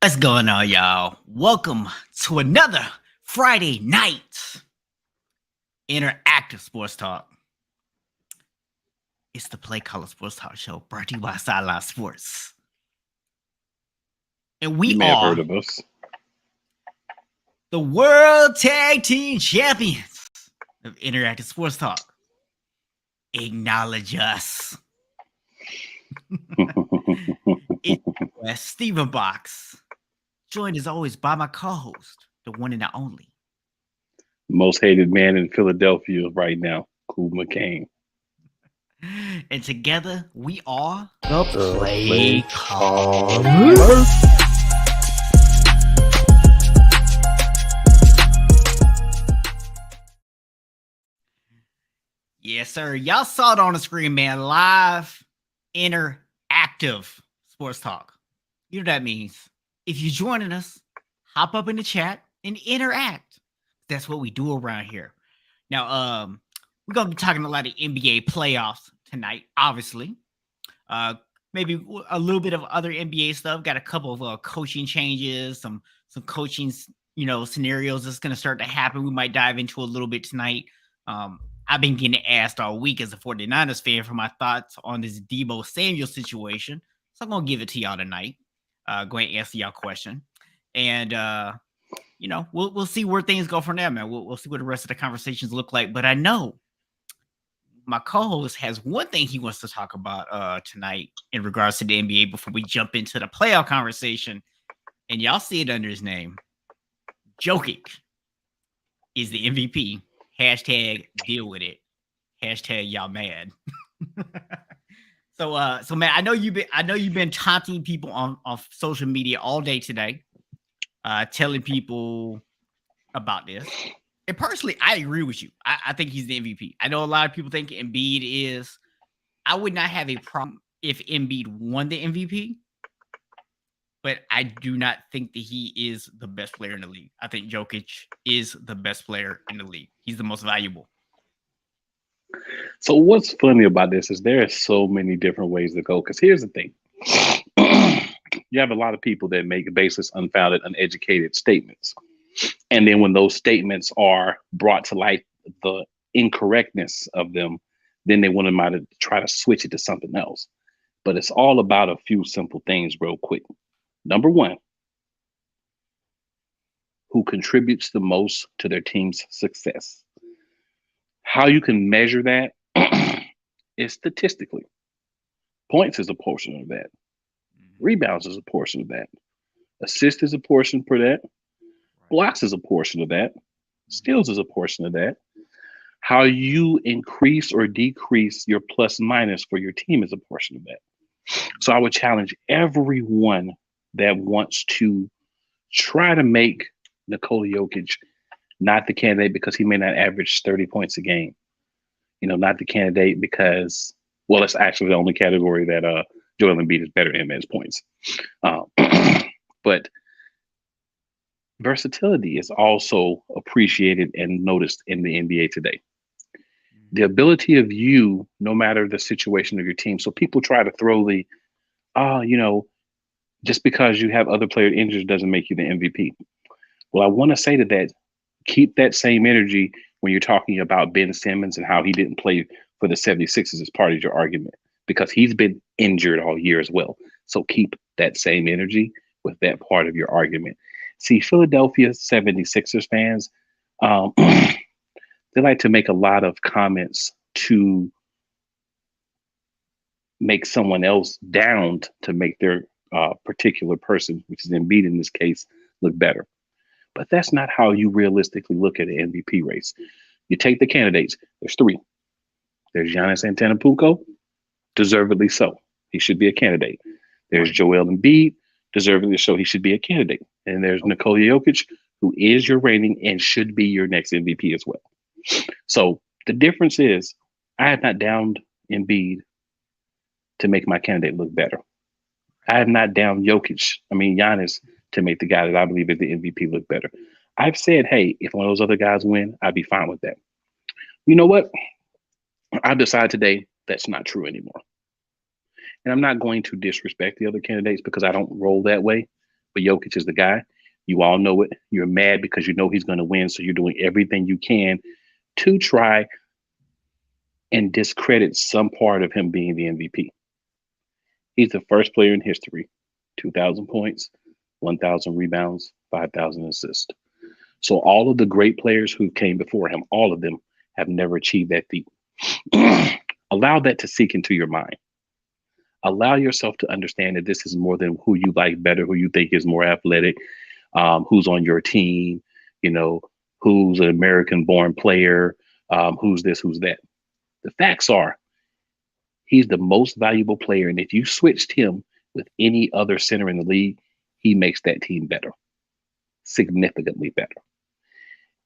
What's going on, y'all? Welcome to another Friday night interactive sports talk. It's the Play Color Sports Talk Show brought to you by Sideline Sports. And we You may have are heard of us. the World Tag Team Champions of Interactive Sports Talk. Acknowledge us. It's Stephen Box, joined as always by my co-host, the one and the only. Most hated man in Philadelphia right now, Cool McCain. And together we are The Play Color. Yes, sir. Y'all saw it on the screen, man. Live, interactive sports talk. You know what that means. If you're joining us, hop up in the chat and interact. That's what we do around here. Now, we're gonna be talking a lot of NBA playoffs tonight, obviously. Maybe a little bit of other NBA stuff. Got a couple of coaching changes, some coaching, scenarios that's gonna start to happen. We might dive into a little bit tonight. I've been getting asked all week as a 49ers fan for my thoughts on this Deebo Samuel situation. So I'm going to give it to y'all tonight. Go ahead and answer y'all question. And, we'll see where things go from there, man. We'll see what the rest of the conversations look like. But I know my co-host has one thing he wants to talk about tonight in regards to the NBA before we jump into the playoff conversation. And y'all see it under his name. Jokic is the MVP. Hashtag deal with it. Hashtag y'all mad. So man, I know you've been taunting people on social media all day today, telling people about this. And personally, I agree with you. I think he's the MVP. I know a lot of people think Embiid is. I would not have a problem if Embiid won the MVP, but I do not think that he is the best player in the league. I think Jokic is the best player in the league. He's the most valuable. So what's funny about this is there are so many different ways to go. Because here's the thing. You have a lot of people that make baseless, unfounded, uneducated statements. And then when those statements are brought to light, the incorrectness of them, then they want to try to switch it to something else. But it's all about a few simple things real quick. Number one, who contributes the most to their team's success? How you can measure that is statistically. Points is a portion of that. Rebounds is a portion of that. Assist is a portion for that. Blocks is a portion of that. Steals is a portion of that. How you increase or decrease your plus minus for your team is a portion of that. So I would challenge everyone that wants to try to make Nikola Jokic not the candidate because he may not average 30 points a game. Not the candidate because, well, it's actually the only category that Joel Embiid is better in as points. But versatility is also appreciated and noticed in the NBA today. The ability of you, no matter the situation of your team. So people try to throw the, just because you have other player injuries doesn't make you the MVP. Well, I want to say to that, keep that same energy when you're talking about Ben Simmons and how he didn't play for the 76ers as part of your argument, because he's been injured all year as well. So keep that same energy with that part of your argument. See, Philadelphia 76ers fans, they like to make a lot of comments to make someone else down to make their particular person, which is Embiid in this case, look better. But that's not how you realistically look at an MVP race. You take the candidates. There's three. There's Giannis Antetokounmpo, deservedly so. He should be a candidate. There's Joel Embiid, deservedly so. He should be a candidate. And there's Nikola Jokic, who is your reigning and should be your next MVP as well. So the difference is I have not downed Embiid to make my candidate look better. I have not downed Giannis, to make the guy that I believe is the MVP look better. I've said, hey, if one of those other guys win, I'd be fine with that. You know what? I've decided today that's not true anymore. And I'm not going to disrespect the other candidates because I don't roll that way. but Jokic is the guy. You all know it. You're mad because you know he's going to win, so you're doing everything you can to try and discredit some part of him being the MVP. He's the first player in history, 2,000 points, 1,000 rebounds, 5,000 assists. So all of the great players who came before him, all of them have never achieved that feat. Allow that to sink into your mind. Allow yourself to understand that this is more than who you like better, who you think is more athletic, who's on your team, who's an American-born player, who's this, who's that. The facts are, he's the most valuable player, and if you switched him with any other center in the league, he makes that team better, significantly better.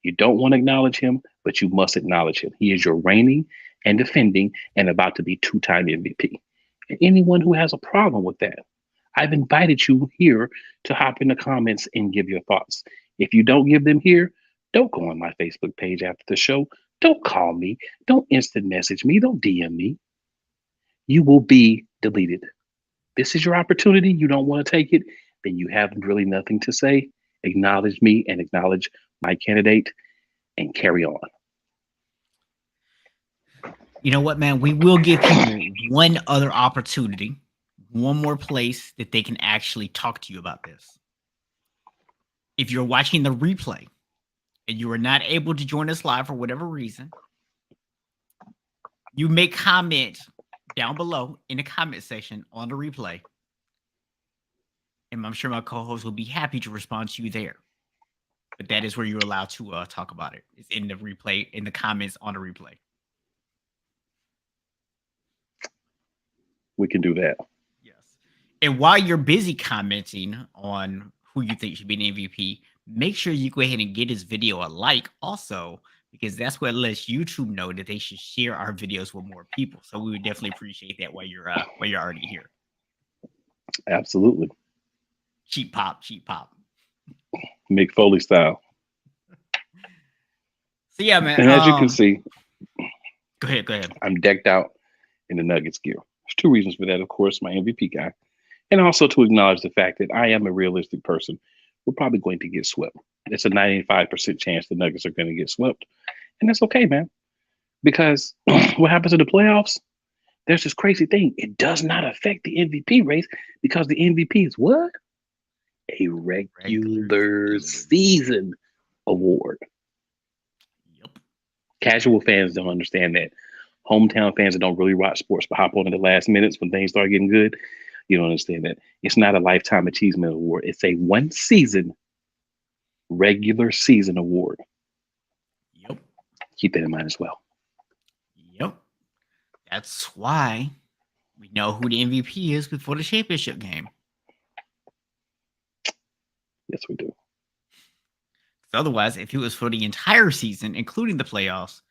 You don't want to acknowledge him, but you must acknowledge him. He is your reigning and defending and about to be two-time MVP. And anyone who has a problem with that, I've invited you here to hop in the comments and give your thoughts. If you don't give them here, don't go on my Facebook page after the show. Don't call me. Don't instant message me. Don't DM me. You will be deleted. This is your opportunity. You don't want to take it, then you have really nothing to say. Acknowledge me and acknowledge my candidate and carry on. You know what, man? We will give people one other opportunity, one more place that they can actually talk to you about this. If you're watching the replay and you are not able to join us live for whatever reason, you may comment down below in the comment section on the replay. And I'm sure my co-host will be happy to respond to you there. But that is where you're allowed to talk about it. It's in the replay, in the comments on the replay. We can do that. Yes. And while you're busy commenting on who you think should be an MVP, make sure you go ahead and get his video a like also, because that's what lets YouTube know that they should share our videos with more people. So we would definitely appreciate that while you're already here. Absolutely. Cheap pop, cheap pop. Mick Foley style. So yeah, man. And as you can see, go ahead. I'm decked out in the Nuggets gear. There's two reasons for that, of course, my MVP guy. And also to acknowledge the fact that I am a realistic person. We're probably going to get swept. It's a 95% chance the Nuggets are going to get swept. And that's okay, man. Because what happens in the playoffs, there's this crazy thing. It does not affect the MVP race because the MVP is what? A regular season award. Yep. Casual fans don't understand that. Hometown fans that don't really watch sports but hop on in the last minutes when things start getting good, you don't understand that. It's not a lifetime achievement award. It's a one season, regular season award. Yep. Keep that in mind as well. Yep. That's why we know who the MVP is before the championship game. Yes, we do. Otherwise, if it was for the entire season, including the playoffs,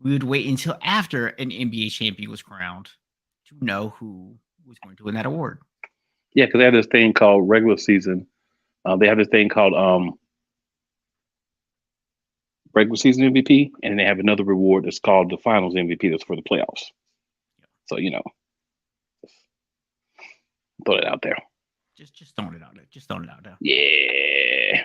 we would wait until after an NBA champion was crowned to know who was going to win that award. Yeah, because they have this thing called regular season. They have this thing called regular season MVP, and they have another reward that's called the Finals MVP. That's for the playoffs. So throw it out there. Just throwing it out there. Just throwing it out there. Yeah.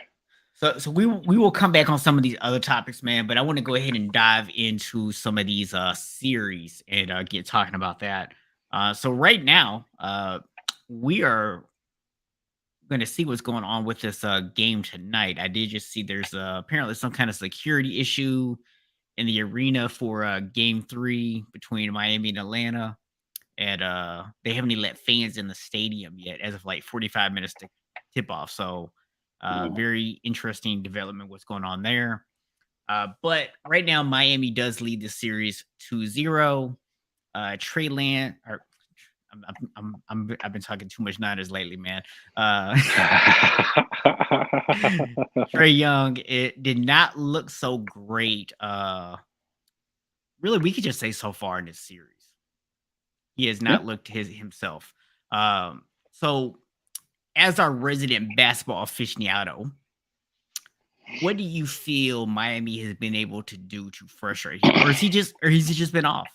So we will come back on some of these other topics, man. But I want to go ahead and dive into some of these series and get talking about that. So right now, we are going to see what's going on with this game tonight. I did just see there's apparently some kind of security issue in the arena for Game 3 between Miami and Atlanta. And they haven't even let fans in the stadium yet as of like 45 minutes to tip off. So very interesting development what's going on there. But right now, Miami does lead the series 2-0. Trey Land, or I've been talking too much Niners lately, man. Trey Young, it did not look so great. Really, we could just say so far in this series. He has not looked himself. So, as our resident basketball aficionado, what do you feel Miami has been able to do to frustrate him, or has he just been off?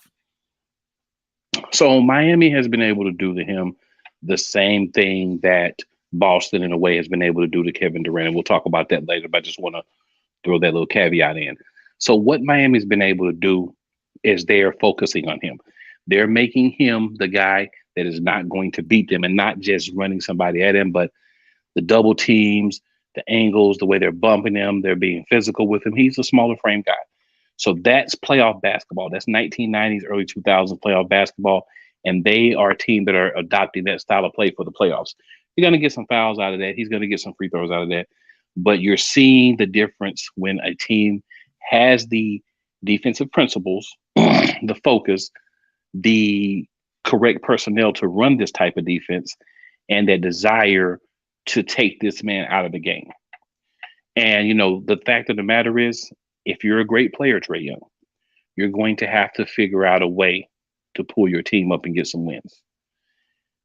So Miami has been able to do to him the same thing that Boston, in a way, has been able to do to Kevin Durant. And we'll talk about that later, but I just want to throw that little caveat in. So what Miami's been able to do is they're focusing on him. They're making him the guy that is not going to beat them, and not just running somebody at him, but the double teams, the angles, the way they're bumping him, they're being physical with him. He's a smaller frame guy. So that's playoff basketball. That's 1990s, early 2000s playoff basketball. And they are a team that are adopting that style of play for the playoffs. You're going to get some fouls out of that. He's going to get some free throws out of that. But you're seeing the difference when a team has the defensive principles, the focus, the correct personnel to run this type of defense, and that desire to take this man out of the game. And, you know, the fact of the matter is, if you're a great player, Trae Young, you're going to have to figure out a way to pull your team up and get some wins.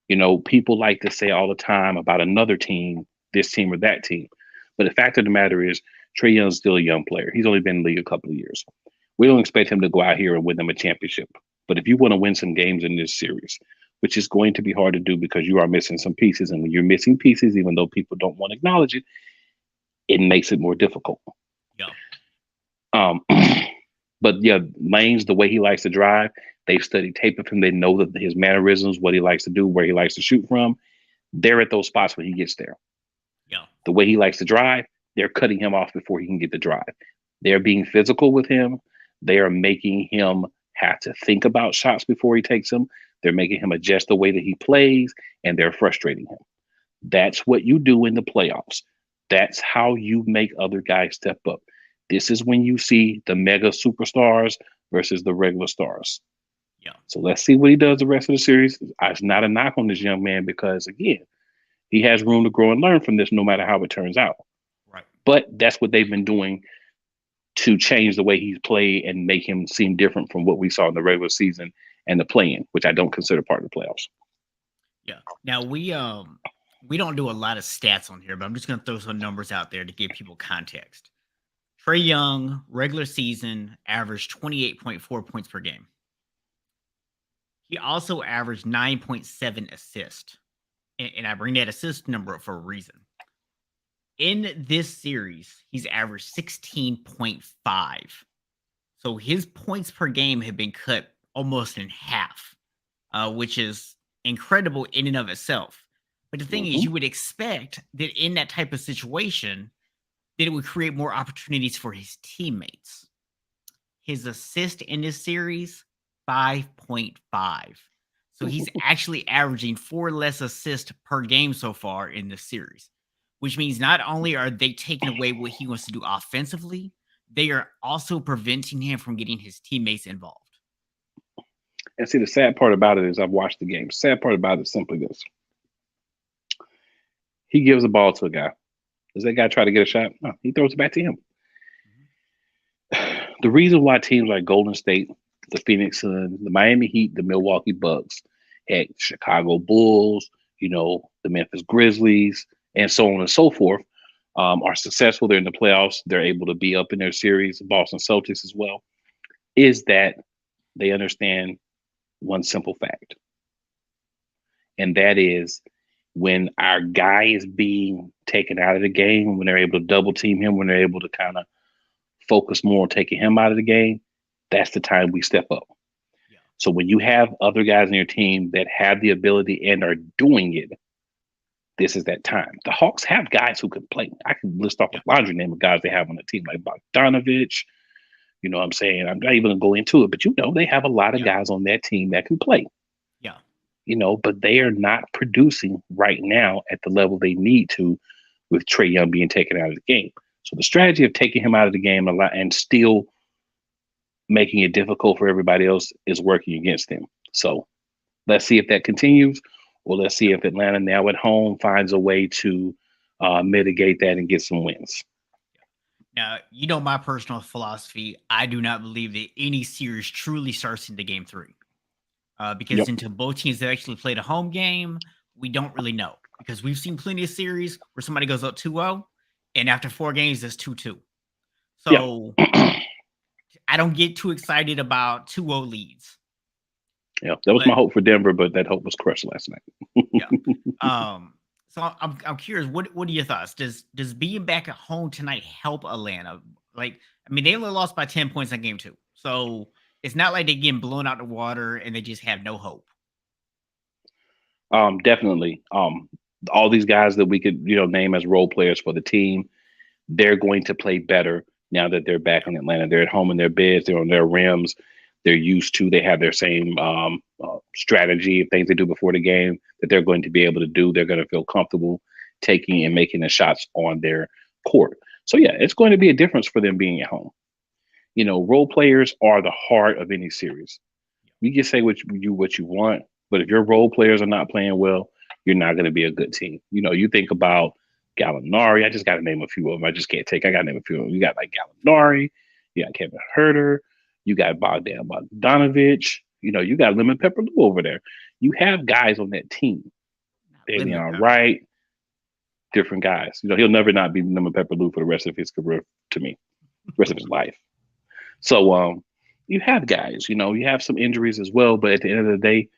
You know, people like to say all the time about another team, this team or that team. But the fact of the matter is, Trae Young's still a young player. He's only been in the league a couple of years. We don't expect him to go out here and win them a championship. But if you want to win some games in this series, which is going to be hard to do because you are missing some pieces. And when you're missing pieces, even though people don't want to acknowledge it, it makes it more difficult. Yeah. But yeah, Lane's, the way he likes to drive, they've studied tape of him. They know that his mannerisms, what he likes to do, where he likes to shoot from, they're at those spots when he gets there. Yeah. The way he likes to drive, they're cutting him off before he can get the drive. They're being physical with him. They are making him have to think about shots before he takes them. They're making him adjust the way that he plays, and they're frustrating him. That's what you do in the playoffs. That's how you make other guys step up. This is when you see the mega superstars versus the regular stars. Yeah. So let's see what he does the rest of the series. It's not a knock on this young man because, again, he has room to grow and learn from this no matter how it turns out. Right. But that's what they've been doing to change the way he's played and make him seem different from what we saw in the regular season and the play-in, which I don't consider part of the playoffs. Yeah. Now we don't do a lot of stats on here, but I'm just going to throw some numbers out there to give people context. Trae Young, regular season, averaged 28.4 points per game. He also averaged 9.7 assists. And I bring that assist number up for a reason. In this series, he's averaged 16.5. So his points per game have been cut almost in half, which is incredible in and of itself. But the thing is, you would expect that in that type of situation, that it would create more opportunities for his teammates. His assist in this series, 5.5. So he's actually averaging 4 less assists per game so far in this series, which means not only are they taking away what he wants to do offensively, they are also preventing him from getting his teammates involved. And see, the sad part about it is I've watched the game. Sad part about it is simply this. He gives the ball to a guy. Does that guy try to get a shot? No, he throws it back to him. The reason why teams like Golden State, the Phoenix Suns, the Miami Heat, the Milwaukee Bucks, heck, Chicago Bulls, you know, the Memphis Grizzlies, and so on and so forth, are successful. They're in the playoffs. They're able to be up in their series, Boston Celtics as well, is that they understand one simple fact. And that is, when our guy is being taken out of the game, when they're able to double team him, when they're able to kind of focus more on taking him out of the game, that's the time we step up. Yeah. So when you have other guys in your team that have the ability and are doing it, this is that time. The Hawks have guys who can play. I can list off a laundry name of guys they have on the team, like Bogdanovich. You know what I'm saying? I'm not even going to go into it, but you know, they have a lot of guys on that team that can play. Yeah. You know, but they are not producing right now at the level they need to with Trae Young being taken out of the game. So the strategy of taking him out of the game a lot and still making it difficult for everybody else is working against them. So let's see if that continues, or let's see if Atlanta now at home finds a way to mitigate that and get some wins. Now, you know my personal philosophy. I do not believe that any series truly starts into game 3. Because until both teams have actually played a home game, we don't really know. Because we've seen plenty of series where somebody goes up 2-0, and after 4 games, it's 2-2. So I don't get too excited about 2-0 leads. Yeah, that was my hope for Denver, but that hope was crushed last night. So I'm curious. What are your thoughts? Does being back at home tonight help Atlanta? Like, I mean, they only lost by 10 points in game two, so it's not like they're getting blown out the water and they just have no hope. Definitely. All these guys that we could, name as role players for the team, they're going to play better now that they're back in Atlanta. They're at home in their beds. They're on their rims. They're used to. They have their same strategy, things they do before the game that they're going to be able to do. They're going to feel comfortable taking and making the shots on their court. So yeah, it's going to be a difference for them being at home. Role players are the heart of any series. You can say what you want, but if your role players are not playing well, you're not going to be a good team. You think about Gallinari. I just got to name a few of them. I just can't take. I got to name a few of them. You got like Gallinari, you got Kevin Herter, you got Bogdan Bogdanovich. You got Lemon Pepper Lou over there. You have guys on that team. Davion Wright, different guys. He'll never not be Lemon Pepper Lou for the rest of his career. To me, rest of his life. So you have guys. You have some injuries as well, but at the end of the day,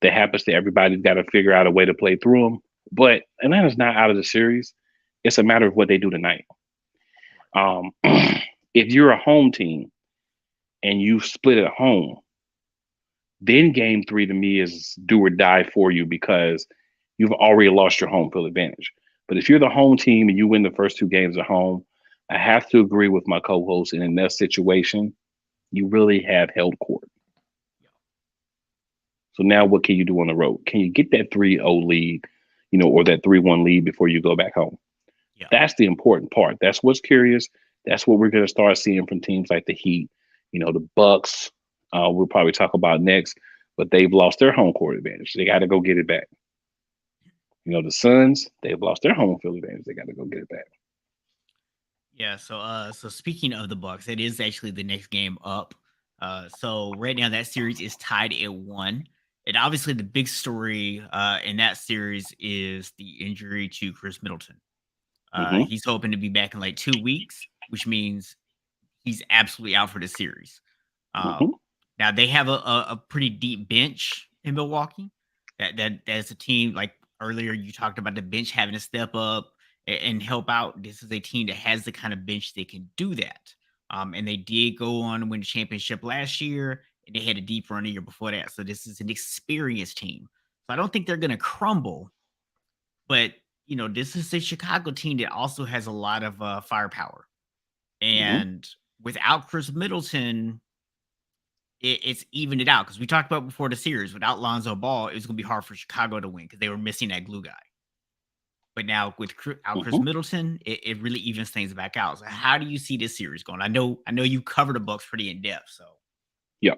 that happens to everybody. Got to figure out a way to play through them. But Atlanta's not out of the series. It's a matter of what they do tonight. If you're a home team and you split at home, then game 3 to me is do or die for you because you've already lost your home field advantage. But if you're the home team and you win the first 2 games at home, I have to agree with my co-host. And in that situation, you really have held court. So now what can you do on the road? Can you get that 3-0 lead, or that 3-1 lead before you go back home? Yeah. That's the important part. That's what's curious. That's what we're going to start seeing from teams like the Heat, the Bucks. We'll probably talk about next, but they've lost their home court advantage. They got to go get it back. The Suns, they've lost their home field advantage. They got to go get it back. Yeah. So speaking of the Bucks, it is actually the next game up. So right now that series is tied at 1. And obviously the big story in that series is the injury to Chris Middleton. He's hoping to be back in like 2 weeks, which means he's absolutely out for the series. Now they have a pretty deep bench in Milwaukee. That's a team, like earlier you talked about the bench having to step up and help out. This is a team that has the kind of bench that can do that. And they did go on to win the championship last year, and they had a deep run the year before that. So this is an experienced team. So I don't think they're going to crumble. But, this is a Chicago team that also has a lot of firepower. And without Chris Middleton, it's evened it out. Because we talked about before the series, without Lonzo Ball, it was going to be hard for Chicago to win because they were missing that glue guy. But now with Chris Middleton, it really evens things back out. So how do you see this series going? I know you cover the Bucks pretty in depth. So yeah.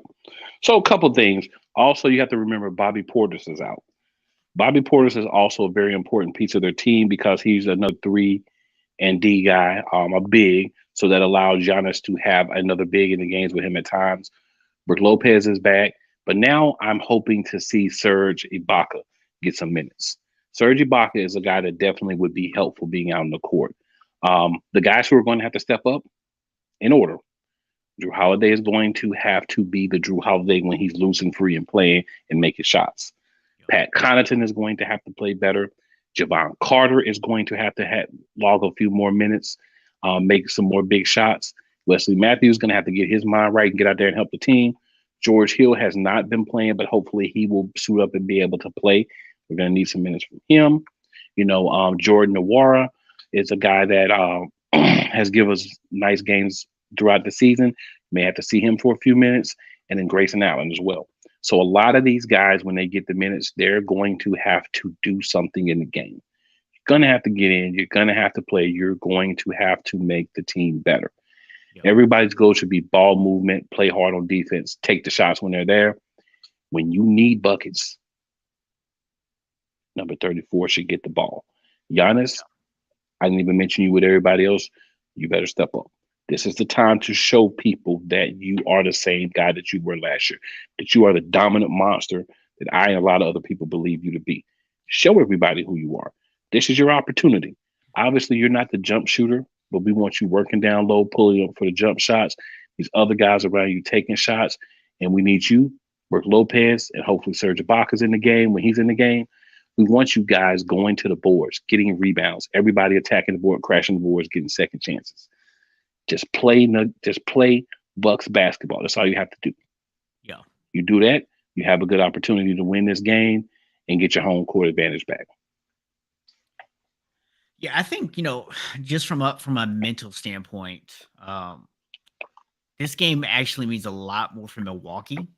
So a couple of things. Also, you have to remember Bobby Portis is out. Bobby Portis is also a very important piece of their team because he's another 3 and D guy, a big. So that allows Giannis to have another big in the games with him at times. Brook Lopez is back. But now I'm hoping to see Serge Ibaka get some minutes. Serge Ibaka is a guy that definitely would be helpful being out on the court. The guys who are going to have to step up in order. Drew Holiday is going to have to be the Drew Holiday when he's loose and free and playing and making shots. Pat Connaughton is going to have to play better. Javon Carter is going to have log a few more minutes, make some more big shots. Wesley Matthews is going to have to get his mind right and get out there and help the team. George Hill has not been playing, but hopefully he will suit up and be able to play. We're going to need some minutes from him. Jordan Nwora is a guy that has given us nice games throughout the season. You may have to see him for a few minutes, and then Grayson Allen as well. So a lot of these guys, when they get the minutes, they're going to have to do something in the game. You're going to have to get in. You're going to have to play. You're going to have to make the team better. Yep. Everybody's goal should be ball movement, play hard on defense, take the shots when they're there. When you need buckets, number 34 should get the ball. Giannis, I didn't even mention you with everybody else. You better step up. This is the time to show people that you are the same guy that you were last year, that you are the dominant monster that I and a lot of other people believe you to be. Show everybody who you are. This is your opportunity. Obviously, you're not the jump shooter, but we want you working down low, pulling up for the jump shots. These other guys around you taking shots, and we need you, Brook Lopez, and hopefully Serge Ibaka's in the game when he's in the game. We want you guys going to the boards, getting rebounds, everybody attacking the board, crashing the boards, getting second chances. Just play Bucks basketball. That's all you have to do. Yeah. You do that, you have a good opportunity to win this game and get your home court advantage back. Yeah, I think, just from a mental standpoint, this game actually means a lot more for Milwaukee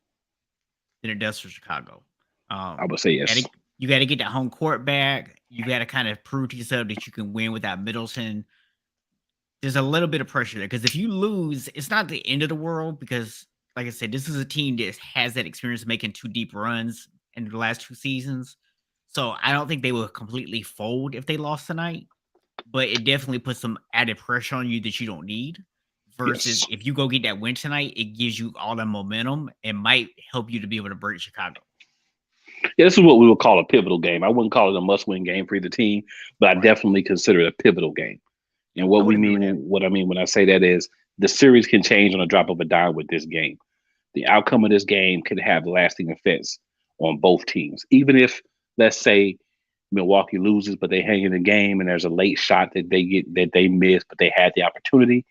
than it does for Chicago. I would say yes. You got to get that home court back. You got to kind of prove to yourself that you can win without Middleton. There's a little bit of pressure there because if you lose, it's not the end of the world because, like I said, this is a team that has that experience of making 2 deep runs in the last 2 seasons. So I don't think they will completely fold if they lost tonight, but it definitely puts some added pressure on you that you don't need. Versus Yes. if you go get that win tonight, it gives you all the momentum and might help you to be able to break Chicago. Yeah, this is what we would call a pivotal game. I wouldn't call it a must-win game for either team, but I definitely consider it a pivotal game. And what I mean when I say that is the series can change on a drop of a dime with this game. The outcome of this game could have lasting effects on both teams. Even if, let's say, Milwaukee loses, but they hang in the game and there's a late shot that they miss, but they had the opportunity,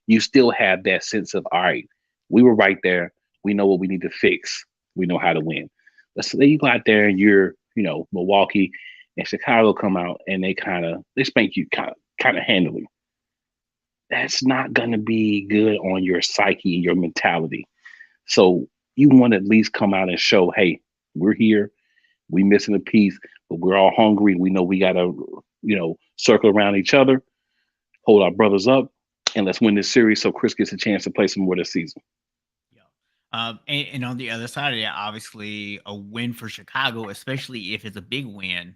you still have that sense of, all right, we were right there. We know what we need to fix. We know how to win. But say you go out there and you're, Milwaukee and Chicago come out and they spank you kind of handily. That's not going to be good on your psyche, your mentality. So you want to at least come out and show, hey, we're here. We missing a piece, but we're all hungry. We know we got to, circle around each other, hold our brothers up, and let's win this series so Chris gets a chance to play some more this season. Yeah. And on the other side of that, obviously a win for Chicago, especially if it's a big win,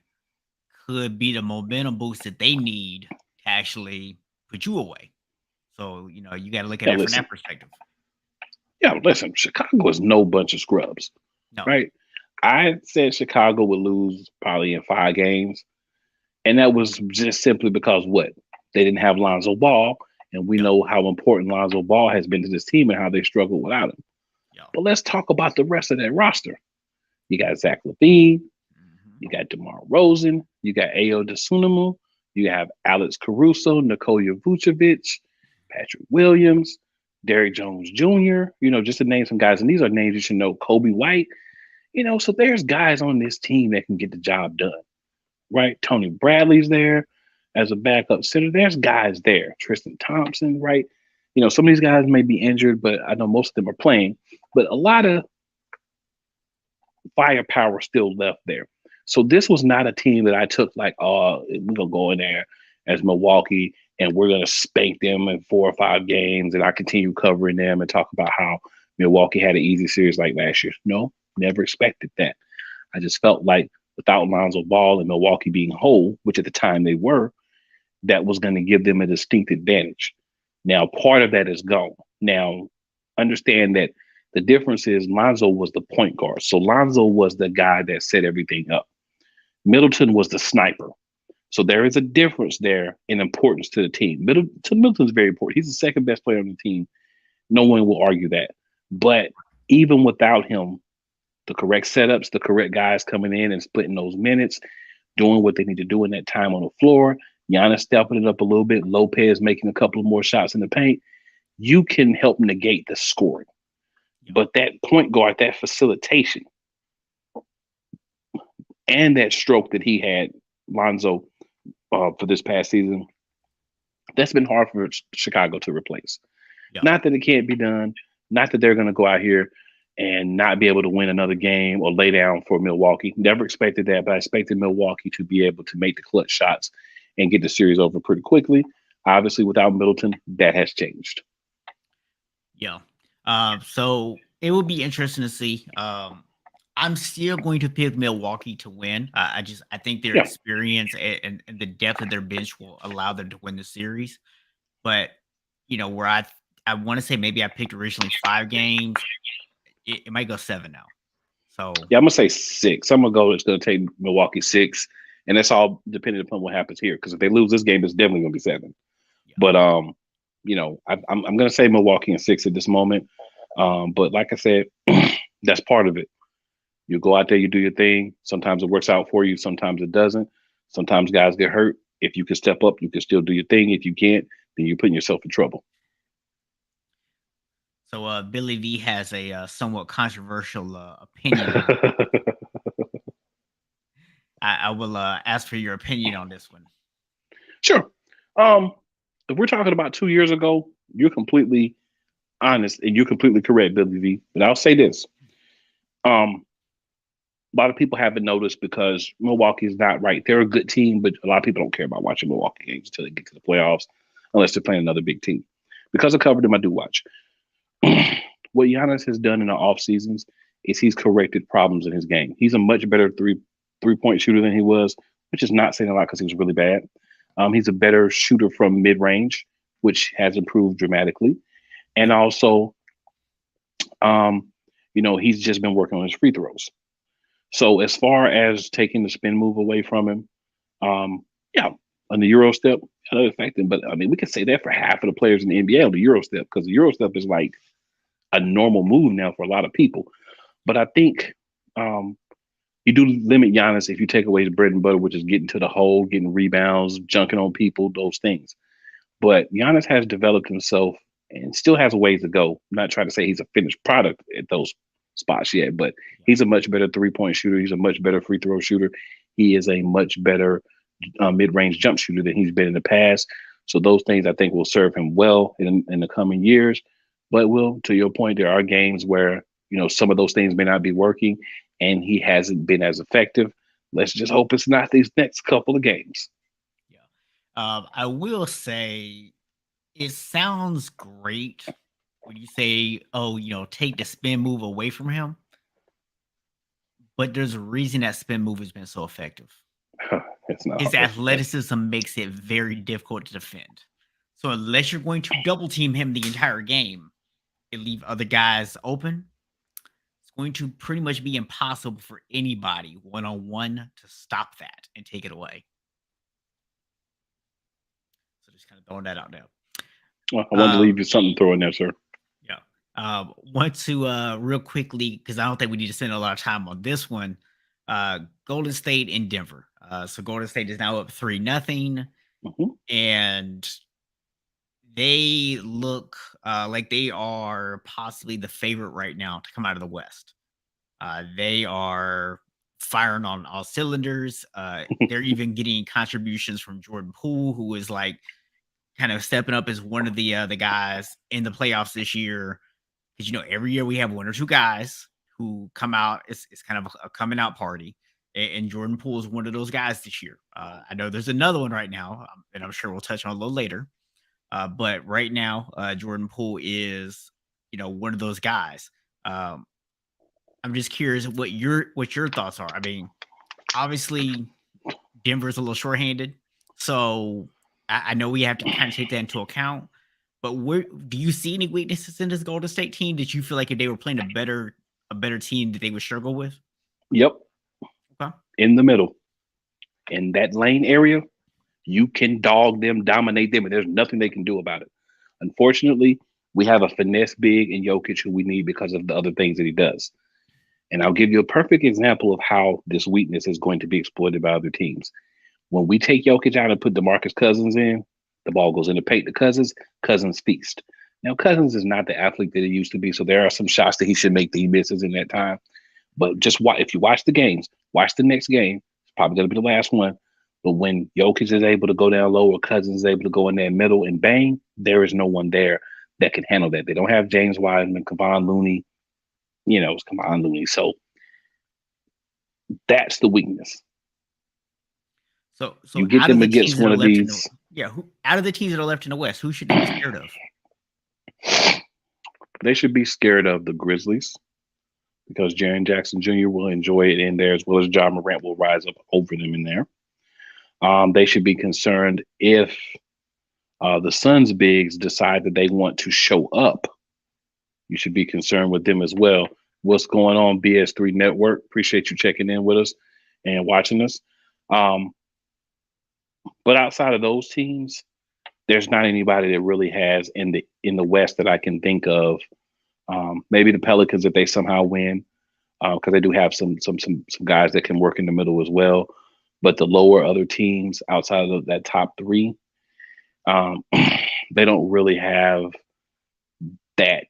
could be the momentum boost that they need to actually put you away. So, you got to look at it from that perspective. Yeah, listen, Chicago is no bunch of scrubs, right? I said Chicago would lose probably in 5 games. And that was just simply because they didn't have Lonzo Ball. And we know how important Lonzo Ball has been to this team and how they struggled without him. Yeah. But let's talk about the rest of that roster. You got Zach LaVine. You got DeMar Rosen. You got Ayo Dosunmu. You have Alex Caruso, Nikola Vucevic, Patrick Williams, Derrick Jones Jr., just to name some guys. And these are names you should know. Kobe White. So there's guys on this team that can get the job done, right? Tony Bradley's there as a backup center. There's guys there. Tristan Thompson, right? Some of these guys may be injured, but I know most of them are playing. But a lot of firepower still left there. So this was not a team that I took like, oh, we're going to go in there as Milwaukee and we're going to spank them in 4 or 5 games and I continue covering them and talk about how Milwaukee had an easy series like last year. No, never expected that. I just felt like without Lonzo Ball and Milwaukee being whole, which at the time they were, that was going to give them a distinct advantage. Now, part of that is gone. Now, understand that the difference is Lonzo was the point guard. So Lonzo was the guy that set everything up. Middleton was the sniper. So there is a difference there in importance to the team. Middleton's very important. He's the second best player on the team. No one will argue that. But even without him, the correct setups, the correct guys coming in and splitting those minutes, doing what they need to do in that time on the floor, Giannis stepping it up a little bit, Lopez making a couple of more shots in the paint, you can help negate the scoring. But that point guard, that facilitation, and that stroke that he had, Lonzo, for this past season, that's been hard for Chicago to replace. Yeah. Not that it can't be done, not that they're going to go out here and not be able to win another game or lay down for Milwaukee. Never expected that, but I expected Milwaukee to be able to make the clutch shots and get the series over pretty quickly. Obviously, without Middleton, that has changed. Yeah. So it will be interesting to see. I'm still going to pick Milwaukee to win. I think their experience and the depth of their bench will allow them to win the series. But, where I want to say maybe I picked originally 5 games, it might go 7 now. So yeah, I'm gonna say 6. I'm gonna go. It's gonna take Milwaukee 6, and that's all dependent upon what happens here. Because if they lose this game, it's definitely gonna be 7. Yeah. But I'm gonna say Milwaukee in 6 at this moment. But like I said, that's part of it. You go out there, you do your thing. Sometimes it works out for you, sometimes it doesn't. Sometimes guys get hurt. If you can step up, you can still do your thing. If you can't, then you're putting yourself in trouble. So Billy V has a somewhat controversial opinion on it. I will ask for your opinion on this one. Sure. If we're talking about 2 years ago, you're completely honest and you're completely correct, Billy V. But I'll say this. A lot of people haven't noticed because Milwaukee is not right. They're a good team, but a lot of people don't care about watching Milwaukee games until they get to the playoffs, unless they're playing another big team. Because I covered them, I do watch. What Giannis has done in the off seasons is he's corrected problems in his game. He's a much better three-point shooter than he was, which is not saying a lot because he was really bad. He's a better shooter from mid range, which has improved dramatically, and also, he's just been working on his free throws. So as far as taking the spin move away from him, yeah, on the Euro step, another affected. But I mean, we could say that for half of the players in the NBA on the Euro step because the Euro step is like a normal move now for a lot of people. But I think you do limit Giannis if you take away his bread and butter, which is getting to the hole, getting rebounds, junking on people, those things. But Giannis has developed himself and still has a ways to go. I'm not trying to say he's a finished product at those spots yet, but he's a much better three-point shooter. He's a much better free throw shooter. He is a much better mid-range jump shooter than he's been in the past. So those things I think will serve him well in the coming years. But Will, to your point, there are games where some of those things may not be working, and he hasn't been as effective. Let's just hope it's not these next couple of games. Yeah, I will say it sounds great when you say, "Oh, take the spin move away from him." But there's a reason that spin move has been so effective. It's not His athleticism makes it very difficult to defend. So unless you're going to double team him the entire game and leave other guys open, it's going to pretty much be impossible for anybody one-on-one to stop that and take it away. So just kind of throwing that out there. Well, I wanted to leave you something to throw in there, sir. Yeah. Want to real quickly, because I don't think we need to spend a lot of time on this one. Golden State and Denver. So Golden State is now up 3-0, and they look like they are possibly the favorite right now to come out of the West. They are firing on all cylinders. They're even getting contributions from Jordan Poole, who is like kind of stepping up as one of the guys in the playoffs this year. Because every year we have one or two guys who come out. It's kind of a coming out party, and Jordan Poole is one of those guys this year. I know there's another one right now, and I'm sure we'll touch on a little later. But right now, Jordan Poole is one of those guys. I'm just curious what your thoughts are. I mean, obviously Denver's a little shorthanded, so I know we have to kind of take that into account. But where do you see any weaknesses in this Golden State team that you feel like if they were playing a better team that they would struggle with? Yep. Okay. In the middle, in that lane area, you can dog them, dominate them, and there's nothing they can do about it. Unfortunately, we have a finesse big in Jokic who we need because of the other things that he does. And I'll give you a perfect example of how this weakness is going to be exploited by other teams. When we take Jokic out and put DeMarcus Cousins in, the ball goes in the paint to Cousins. Cousins feast. Now, Cousins is not the athlete that he used to be, so there are some shots that he should make that he misses in that time. But just if you watch the games, watch the next game. It's probably going to be the last one. But when Jokic is able to go down low or Cousins is able to go in that middle and bang, there is no one there that can handle that. They don't have James Wiseman, Kevon Looney. It's Kevon Looney. So that's the weakness. So you get them against one of these. Out of the teams that are left in the West, who should they be scared of? They should be scared of the Grizzlies because Jaren Jackson Jr. will enjoy it in there as well as John Morant will rise up over them in there. They should be concerned if the Suns bigs decide that they want to show up. You should be concerned with them as well. What's going on, BS3 Network? Appreciate you checking in with us and watching us. But outside of those teams, there's not anybody that really has in the West that I can think of. Maybe the Pelicans if they somehow win. because they do have some guys that can work in the middle as well. But the lower other teams outside of that top three, they don't really have that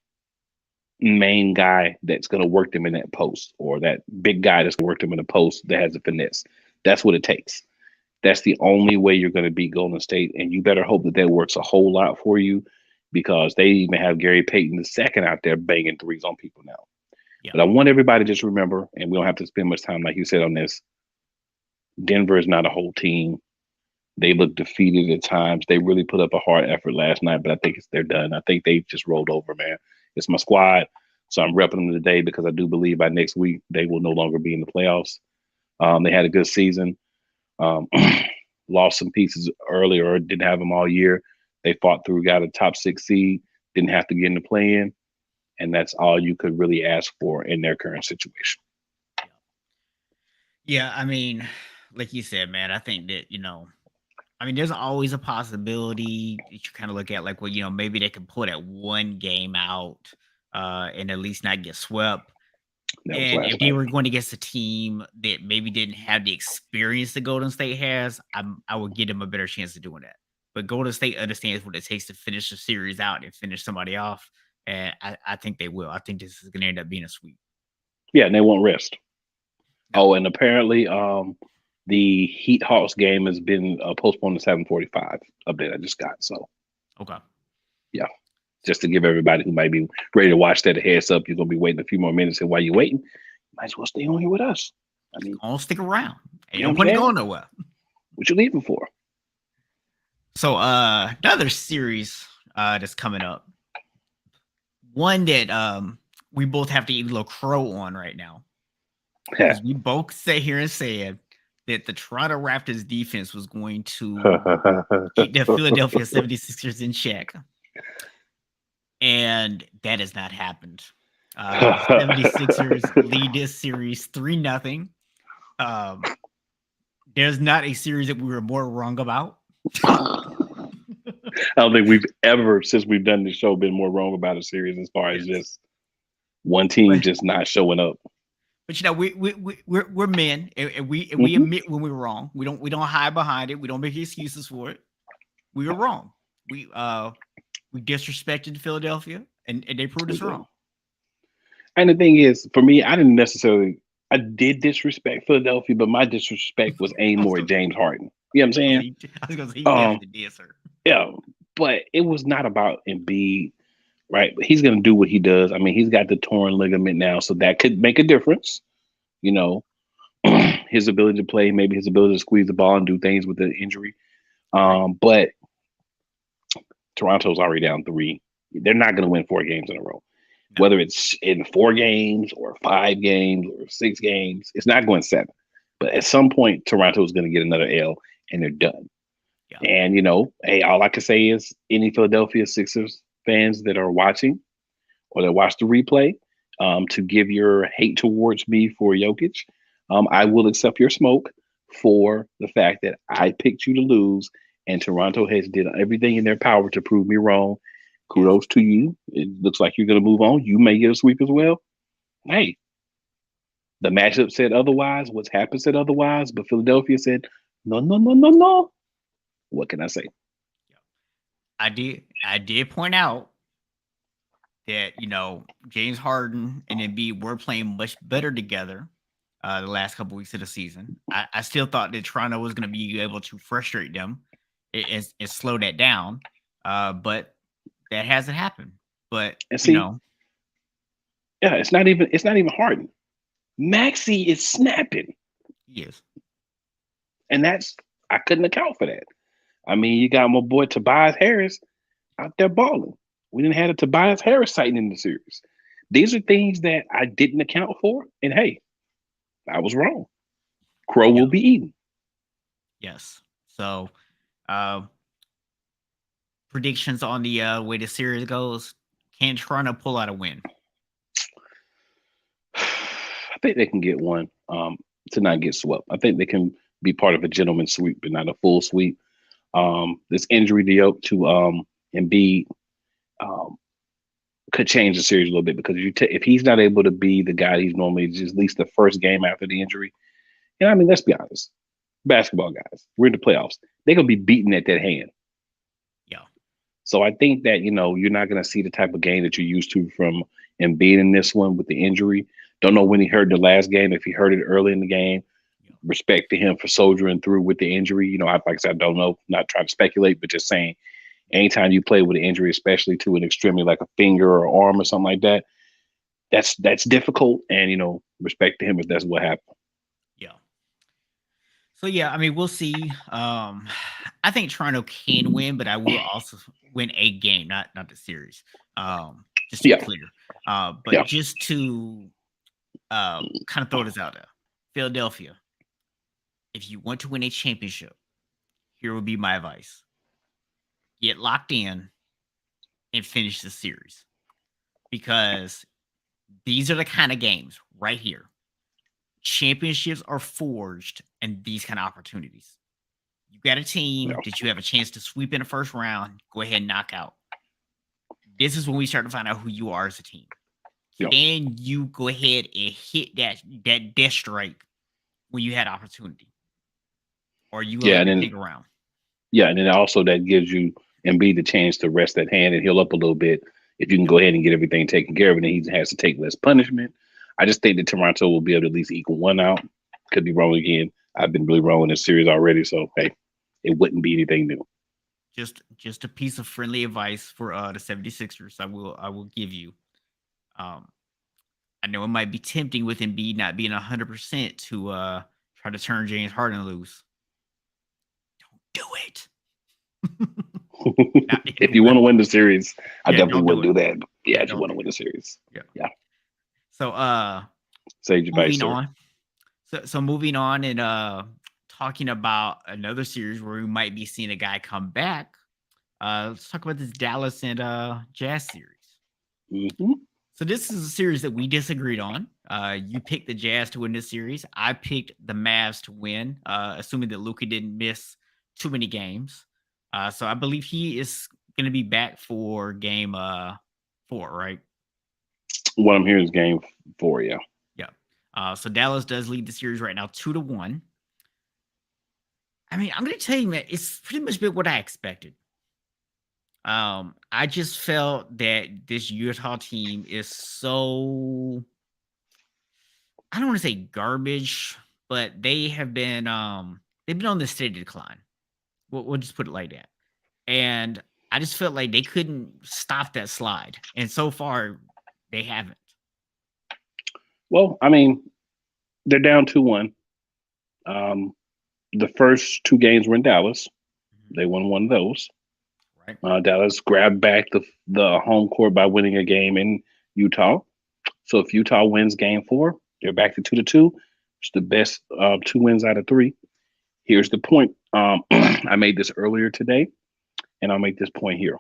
main guy that's going to work them in that post, or that big guy that's going to work them in the post that has a finesse. That's what it takes. That's the only way you're going to beat Golden State, and you better hope that works a whole lot for you, because they even have Gary Payton II out there banging threes on people now. Yeah. But I want everybody to just remember, and we don't have to spend much time, like you said, on this. Denver is not a whole team. They look defeated at times. They really put up a hard effort last night, but I think they're done. I think they just rolled over, man. It's my squad, so I'm repping them today, because I do believe by next week they will no longer be in the playoffs. They had a good season. Lost some pieces earlier, didn't have them all year. They fought through, got a top 6 seed, didn't have to get in the play-in, and that's all you could really ask for in their current situation. Yeah, I mean, like you said, man, I think that, there's always a possibility that you kind of look at, like, well, maybe they can pull that one game out and at least not get swept. And if they were going against a team that maybe didn't have the experience that Golden State has, I would give them a better chance of doing that. But Golden State understands what it takes to finish the series out and finish somebody off. And I think they will. I think this is going to end up being a sweep. Yeah, and they won't rest. No. Oh, and apparently the Heat Hawks game has been postponed to 7:45 update I just got. So, okay. Yeah. Just to give everybody who might be ready to watch that a heads up, you're going to be waiting a few more minutes. And while you're waiting, you might as well stay on here with us. I mean, don't stick around. You don't want to go nowhere. What you leaving for? So, another series that's coming up. One that we both have to eat a little crow on right now. Because we both sat here and said that the Toronto Raptors defense was going to keep the Philadelphia 76ers in check. And that has not happened. 76ers lead this series 3-0. There's not a series that we were more wrong about. I don't think we've ever, since we've done this show, been more wrong about a series as far as just one team just not showing up. But we're men, and we admit when we're wrong. We don't hide behind it. We don't make excuses for it. We were wrong. We disrespected Philadelphia, and they proved us wrong. And the thing is, for me, I did disrespect Philadelphia, but my disrespect was aimed more at James Harden. You know what I'm saying? I was going to say, he definitely did, sir. Yeah, but it was not about Embiid, right? But he's going to do what he does. I mean, he's got the torn ligament now, so that could make a difference. His ability to play, maybe his ability to squeeze the ball and do things with the injury. But Toronto's already down 3. They're not going to win 4 games in a row. No. Whether it's in 4 games or 5 games or 6 games, it's not going 7. But at some point, Toronto is going to get another L, and they're done. Yeah. And, hey, all I can say is any Philadelphia Sixers fans that are watching or that watch the replay, to give your hate towards me for Jokic, I will accept your smoke for the fact that I picked you to lose, and Toronto has did everything in their power to prove me wrong. Kudos to you. It looks like you're going to move on. You may get a sweep as well. Hey, the matchup said otherwise. What's happened said otherwise. But Philadelphia said, no. What can I say? I did point out that, James Harden and Embiid were playing much better together the last couple weeks of the season. I still thought that Toronto was going to be able to frustrate them and slow that down. But that hasn't happened. But, yeah, it's not even Harden. Maxey is snapping. He is. And I couldn't account for that. I mean, you got my boy Tobias Harris out there balling. We didn't have a Tobias Harris sighting in the series. These are things that I didn't account for. And hey, I was wrong. Crow will be eaten. Yes. So, predictions on the way the series goes. Can Toronto pull out a win? I think they can get one to not get swept. I think they can be part of a gentleman's sweep, but not a full sweep. This injury to Embiid could change the series a little bit because if he's not able to be the guy he's normally just at least the first game after the injury, and I mean, let's be honest, basketball guys, we're in the playoffs. They're gonna be beating at that hand. Yeah. So I think that you're not gonna see the type of game that you're used to from Embiid in this one with the injury. Don't know when he hurt the last game. If he hurt it early in the game, respect to him for soldiering through with the injury. Like I said, I don't know, not trying to speculate, but just saying, anytime you play with an injury, especially to an extremity like a finger or arm or something like that, that's difficult. And respect to him if that's what happened. Yeah. So yeah, I mean, we'll see. I think Toronto can win, but I will also win a game, not the series. Just to be clear. But just to kind of throw this out there, Philadelphia, if you want to win a championship, here would be my advice: get locked in and finish the series, because these are the kind of games right here. Championships are forged in these kind of opportunities. You got a team that you have a chance to sweep in the first round, go ahead and knock out. This is when we start to find out who you are as a team. Can you go ahead and hit that death strike when you had opportunity? Or you let it take around? Yeah, and then also that gives you Embiid the chance to rest that hand and heal up a little bit. If you can go ahead and get everything taken care of, and then he has to take less punishment. I just think that Toronto will be able to at least equal one out. Could be wrong again. I've been really wrong in this series already, so hey, it wouldn't be anything new. Just a piece of friendly advice for the 76ers I will give you. I know it might be tempting with Embiid not being 100% to try to turn James Harden loose. Don't do it. If you want to win the series, I definitely wouldn't do that. Yeah, if you want to win the series. Yeah. So sage advice, sir. On. So moving on and talking about another series where we might be seeing a guy come back. Let's talk about this Dallas and Jazz series. Mm-hmm. So this is a series that we disagreed on. You picked the Jazz to win this series. I picked the Mavs to win, assuming that Luka didn't miss too many games. So I believe he is going to be back for game 4, right? What I'm hearing is game 4, yeah. Yeah. So Dallas does lead the series right now 2-1. I mean, I'm going to tell you, man, it's pretty much been what I expected. I just felt that this Utah team is so, I don't want to say garbage, but they have been they've been on this steady decline. We'll just put it like that. And I just felt like they couldn't stop that slide. And so far, they haven't. Well, I mean, they're down 2-1. The first 2 games were in Dallas. They won one of those. Right. Dallas grabbed back the home court by winning a game in Utah. So if Utah wins game 4, they're back to 2-2. It's the best 2 wins out of 3. Here's the point. I made this earlier today, and I'll make this point here.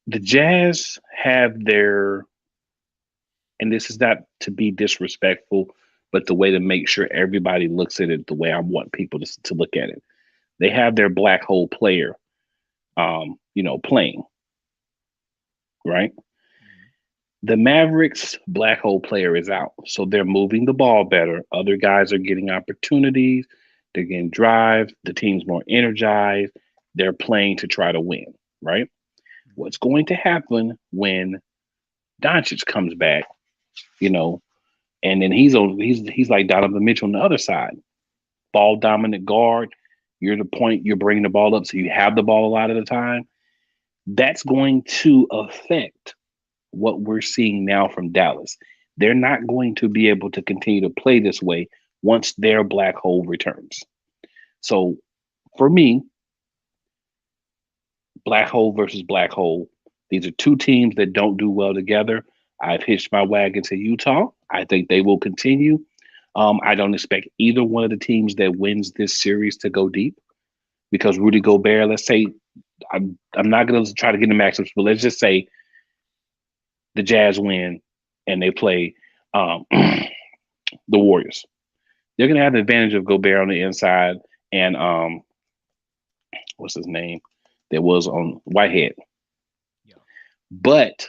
The Jazz have their, and this is not to be disrespectful, but the way to make sure everybody looks at it the way I want people to look at it. They have their black hole player, playing, right? The Mavericks' black hole player is out, so they're moving the ball better. Other guys are getting opportunities. They're getting drive. The team's more energized. They're playing to try to win, right? What's going to happen when Doncic comes back, and then he's like Donovan Mitchell on the other side, ball dominant guard. You're the point. You're bringing the ball up, so you have the ball a lot of the time. That's going to affect what we're seeing now from Dallas. They're not going to be able to continue to play this way once their black hole returns. So for me, black hole versus black hole, these are 2 teams that don't do well together. I've hitched my wagon to Utah. I think they will continue. I don't expect either one of the teams that wins this series to go deep, because Rudy Gobert, let's say, I'm not going to try to get the matchups, but let's just say the Jazz win and they play the Warriors. They're going to have the advantage of Gobert on the inside and what's his name that was on Whitehead. Yeah. But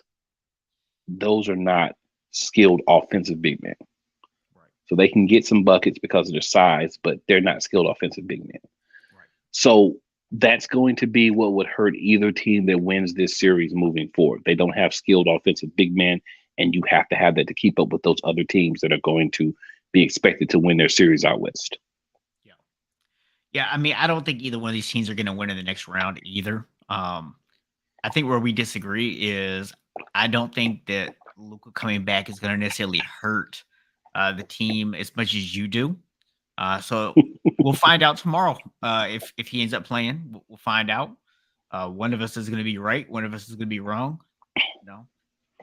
those are not skilled offensive big men. Right. So they can get some buckets because of their size, but they're not skilled offensive big men. Right. So that's going to be what would hurt either team that wins this series moving forward. They don't have skilled offensive big men, and you have to have that to keep up with those other teams that are going to be expected to win their series out west. Yeah. Yeah. I mean, I don't think either one of these teams are going to win in the next round either. I think where we disagree is I don't think that Luka coming back is going to necessarily hurt the team as much as you do. So we'll find out tomorrow if he ends up playing. We'll find out. One of us is going to be right. One of us is going to be wrong. No,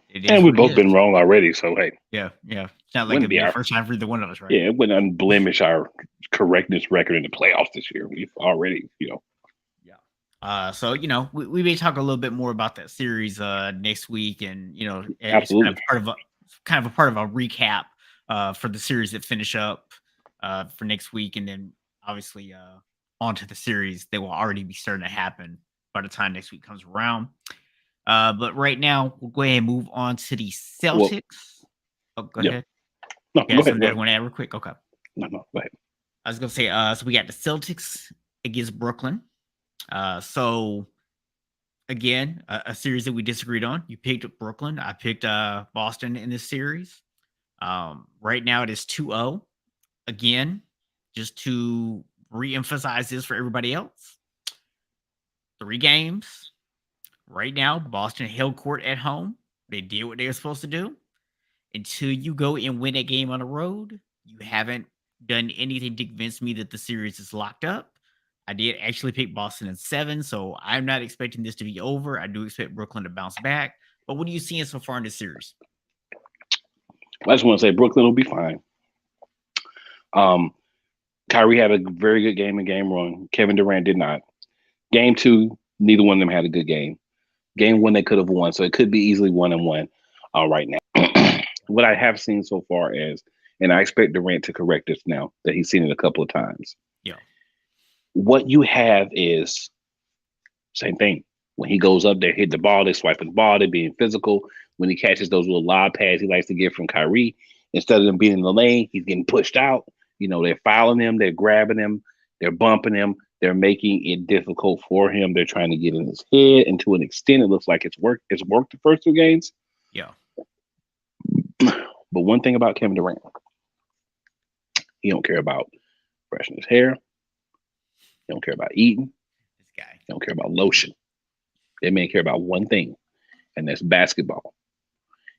it is And we've what it both been is. wrong already. So, hey, Yeah, yeah. It's not like wouldn't it'd be be the our first time for either one of us, right? yeah, it wouldn't unblemish our correctness record in the playoffs this year. We've already, Yeah. So we may talk a little bit more about that series next week, and it's absolutely. kind of a part of a recap for the series that finish up for next week, and then obviously onto the series that will already be starting to happen by the time next week comes around. But right now, we'll go ahead and move on to the Well, Celtics. Oh, go yeah. ahead. No, Yeah, go ahead. something Go that I ahead. want to add real quick. Okay. No, go ahead. I was gonna say, so we got the Celtics against Brooklyn. So again, a series that we disagreed on. You picked Brooklyn. I picked Boston in this series. Right now it is 2-0. Again, just to re-emphasize this for everybody else. 3 games. Right now, Boston held court at home. They did what they were supposed to do. Until you go and win a game on the road, you haven't done anything to convince me that the series is locked up. I did actually pick Boston in 7, so I'm not expecting this to be over. I do expect Brooklyn to bounce back. But what are you seeing so far in this series? I just want to say Brooklyn will be fine. Kyrie had a very good game in game 1. Kevin Durant did not. Game 2, neither one of them had a good game. Game 1, they could have won, so it could be easily 1-1 right now. What I have seen so far is, and I expect Durant to correct this now that he's seen it a couple of times. Yeah. What you have is same thing. When he goes up there, hit the ball, they swipe the ball, they're being physical. When he catches those little lob pads he likes to get from Kyrie, instead of them being in the lane, he's getting pushed out. They're fouling him, they're grabbing him, they're bumping him, they're making it difficult for him. They're trying to get in his head, and to an extent, it looks like it's worked. It's worked the first 2 games. Yeah. But one thing about Kevin Durant, he don't care about brushing his hair. He don't care about eating. This guy. He don't care about lotion. That man care about one thing, and that's basketball.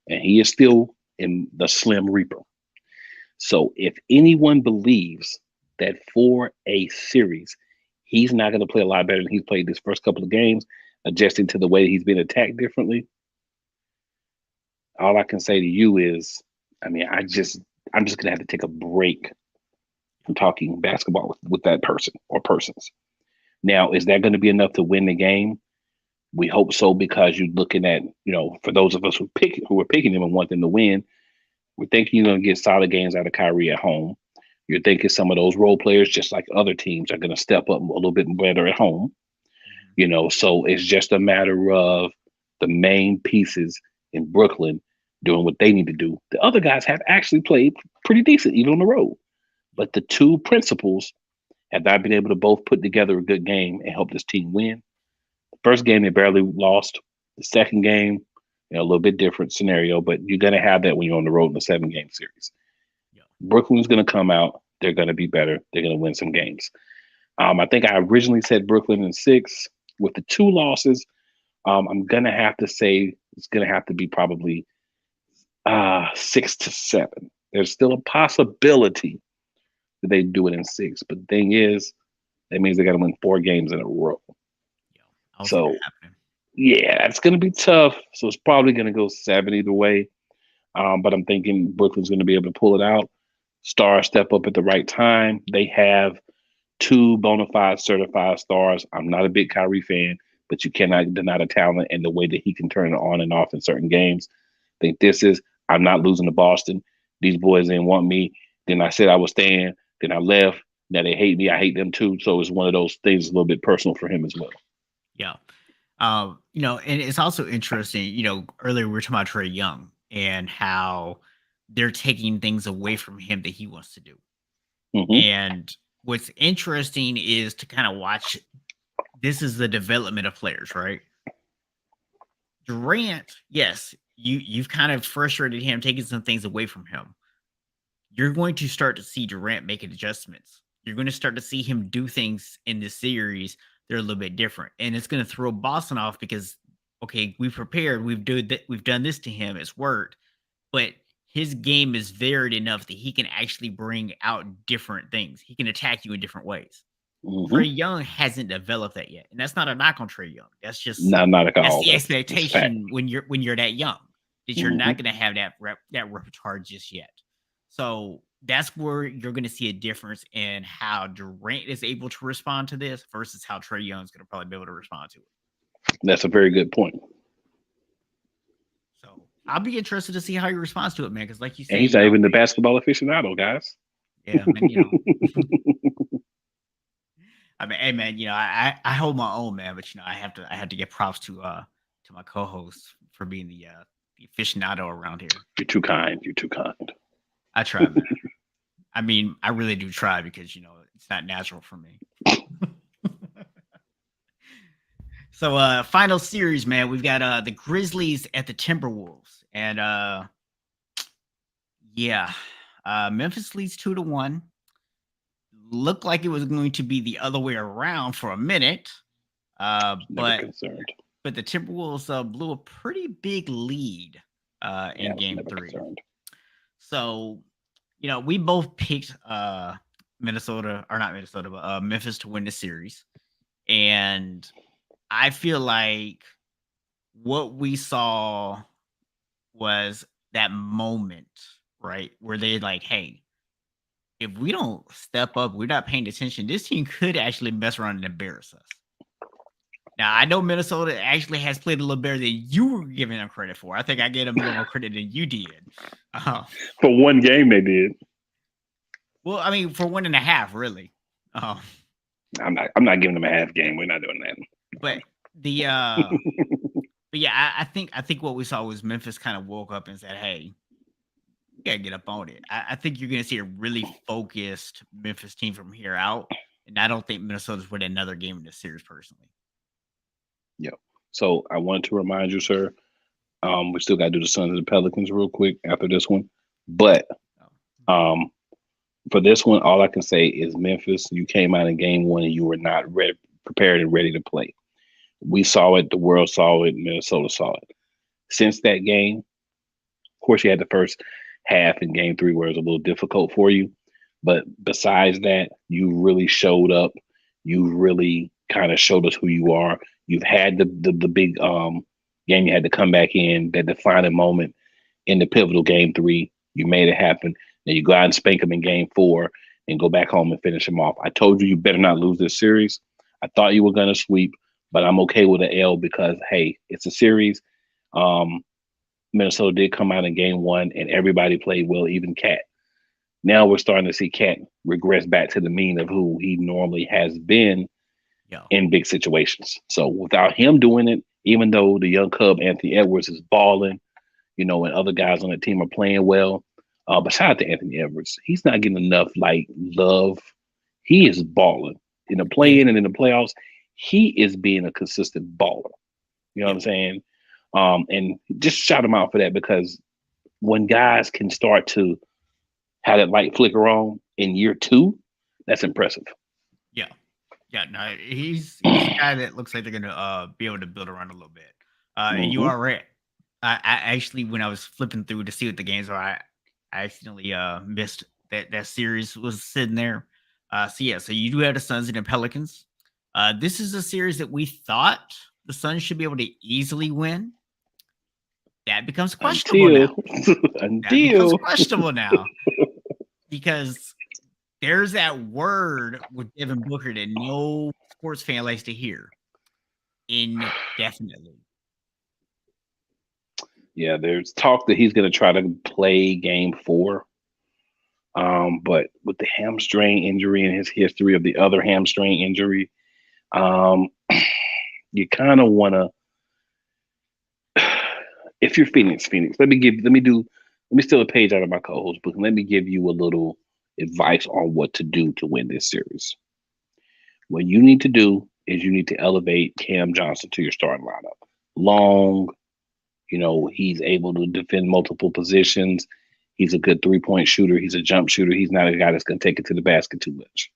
And he is still in the Slim Reaper. So if anyone believes that for a series, he's not going to play a lot better than he's played this first couple of games, adjusting to the way he's been attacked differently, all I can say to you is, I'm just going to have to take a break from talking basketball with that person or persons. Now, is that going to be enough to win the game? We hope so, because you're looking at, for those of us who were picking him and want them to win, we're thinking you're going to get solid games out of Kyrie at home. You're thinking some of those role players, just like other teams, are going to step up a little bit better at home. So it's just a matter of the main pieces in Brooklyn doing what they need to do. The other guys have actually played pretty decent, even on the road. But the 2 principals have not been able to both put together a good game and help this team win. The first game, they barely lost. The second game, a little bit different scenario, but you're going to have that when you're on the road in a 7-game series. Yeah. Brooklyn's going to come out. They're going to be better. They're going to win some games. I think I originally said Brooklyn in 6. With the 2 losses, I'm going to have to say it's going to have to be probably 6-7. There's still a possibility that they do it in 6. But the thing is, that means they got to win 4 games in a row. Yeah, so, yeah, it's going to be tough. So it's probably going to go 7 either way. But I'm thinking Brooklyn's going to be able to pull it out. Stars step up at the right time. They have 2 bona fide certified stars. I'm not a big Kyrie fan, but you cannot deny the talent and the way that he can turn it on and off in certain games. I think I'm not losing to Boston. These boys didn't want me. Then I said I was staying. Then I left. Now they hate me. I hate them too. So it's one of those things a little bit personal for him as well. Yeah. And it's also interesting, earlier we were talking about Trey Young and how they're taking things away from him that he wants to do. Mhm. And what's interesting is to kind of watch this is the development of players, right? Durant, yes, you've kind of frustrated him, taking some things away from him. You're going to start to see Durant making adjustments. You're going to start to see him do things in this series that are a little bit different, and it's going to throw Boston off because okay, we've prepared, we've done this to him, it's worked, but his game is varied enough that he can actually bring out different things. He can attack you in different ways. Trey Mhm. Young hasn't developed that yet, and that's not a knock on Trey Young. Not at That's all. the That's fact. expectation when you're that young, that you're not Mhm. gonna have that repertoire just yet. So that's where you're gonna see a difference in how Durant is able to respond to this versus how Trey Young's gonna probably be able to respond to it. That's a very good point. So I'll be interested to see how he responds to it, man. Because like you And say, he's not even the basketball aficionado, guys. yeah, man, I mean, hey, man, I hold my own, man, but I have to give props to my co-host for being the aficionado around here. You're too kind. You're too kind. I try, man. I mean, I really do try because it's not natural for me. So final series, man. We've got the Grizzlies at the Timberwolves. And yeah. Memphis leads 2-1. Looked like it was going to be the other way around for a minute. Never But concerned. the Timberwolves blew a pretty big lead Yeah, I in was game never 3. concerned. So, we both picked Minnesota, or not Minnesota, but Memphis to win the series. And I feel like what we saw was that moment, right? Where they like, hey, if we don't step up, we're not paying attention, this team could actually mess around and embarrass us. Now, I know Minnesota actually has played a little better than you were giving them credit for. I think I gave them a little more credit than you did. For one game, they did. Well, I mean, for 1.5, really. I'm not giving them a half game. We're not doing that. But the but yeah, I think what we saw was Memphis kind of woke up and said, "Hey, we gotta get up on it." I think you're gonna see a really focused Memphis team from here out, and I don't think Minnesota's winning another game in this series personally. Yep. So I wanted to remind you, sir. We still got to do the Suns and the Pelicans real quick after this one, but So, um, for this one, all I can say is Memphis. You came out in game 1 and you were not prepared and ready to play. We saw it. The world saw it. Minnesota saw it. Since that game, of course, you had the first half in game 3 where it was a little difficult for you. But besides that, you really showed up. You really kind of showed us who you are. You've had the big game you had to come back in, that defining moment in the pivotal game 3. You made it happen. Then you go out and spank them in game 4 and go back home and finish them off. I told you better not lose this series. I thought you were going to sweep, but I'm okay with an L because, hey, it's a series. Minnesota did come out in game 1 and everybody played well, even Cat. Now we're starting to see Cat regress back to the mean of who he normally has been yeah, in big situations. So without him doing it, even though the young cub Anthony Edwards is balling, and other guys on the team are playing well, but shout out to Anthony Edwards. He's not getting enough love. He is balling in the yeah, play-in and in the playoffs. He is being a consistent baller. You know what yeah, I'm saying? And just shout him out for that, because when guys can start to have that light flicker on in year 2, that's impressive. yeah, yeah. No, he's a guy that looks like they're gonna be able to build around a little bit. And you Hmm. are right. I actually, when I was flipping through to see what the games are, I accidentally missed that series was sitting there. So yeah, so you do have the Suns and the Pelicans. This is a series that we thought the Suns should be able to easily win. That becomes questionable Until now. That becomes until questionable now because there's that word with Devin Booker that no sports fan likes to hear. Indefinitely. yeah, there's talk that he's going to try to play game 4. But with the hamstring injury and his history of the other hamstring injury, um, You kind of want to, if you're Phoenix, let me steal a page out of my co-host book and let me give you a little advice on what to do to win this series. What you need to do is you need to elevate Cam Johnson to your starting lineup. Long, he's able to defend multiple positions. He's a good 3-point shooter. He's a jump shooter. He's not a guy that's going to take it to the basket too much.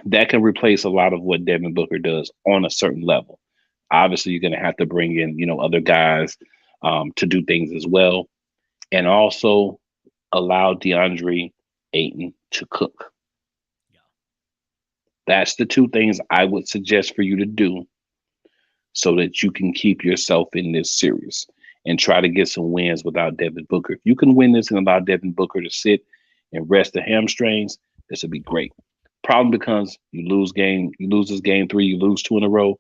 That can replace a lot of what Devin Booker does on a certain level. Obviously, you're going to have to bring in, other guys to do things as well. And also allow DeAndre Ayton to cook. Yeah. That's the two things I would suggest for you to do so that you can keep yourself in this series and try to get some wins without Devin Booker. If you can win this and allow Devin Booker to sit and rest the hamstrings, this would be great. Problem becomes you lose this game 3, you lose 2 in a row,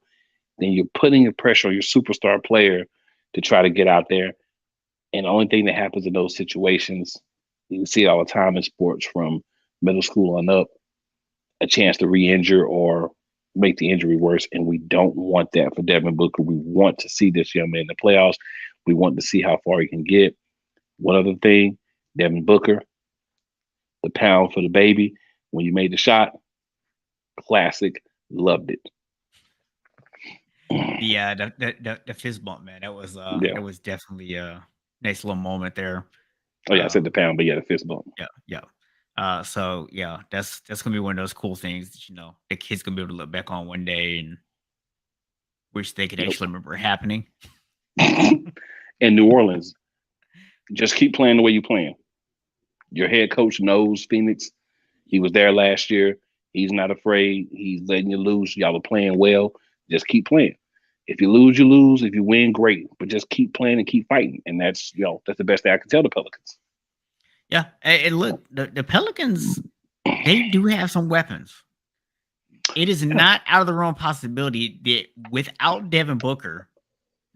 then you're putting the pressure on your superstar player to try to get out there. And the only thing that happens in those situations, you see it all the time in sports from middle school on up, a chance to re-injure or make the injury worse. And we don't want that for Devin Booker. We want to see this young man in the playoffs. We want to see how far he can get. One other thing, Devin Booker, the pound for the baby. When you made the shot, classic, loved it. Yeah, the fist bump, man. That was that was definitely a nice little moment there. Oh yeah, I said the pound, but yeah, the fist bump. Yeah. So yeah, that's gonna be one of those cool things that the kids gonna be able to look back on one day and wish they could actually remember it happening. In New Orleans, just keep playing the way you're playing. Your head coach knows Phoenix. He was there last year. He's not afraid. He's letting you lose. Y'all are playing well. Just keep playing. If you lose, you lose. If you win, great. But just keep playing and keep fighting. And that's the best thing I can tell the Pelicans. Yeah. And look, the Pelicans, they do have some weapons. It is not out of the realm possibility that without Devin Booker,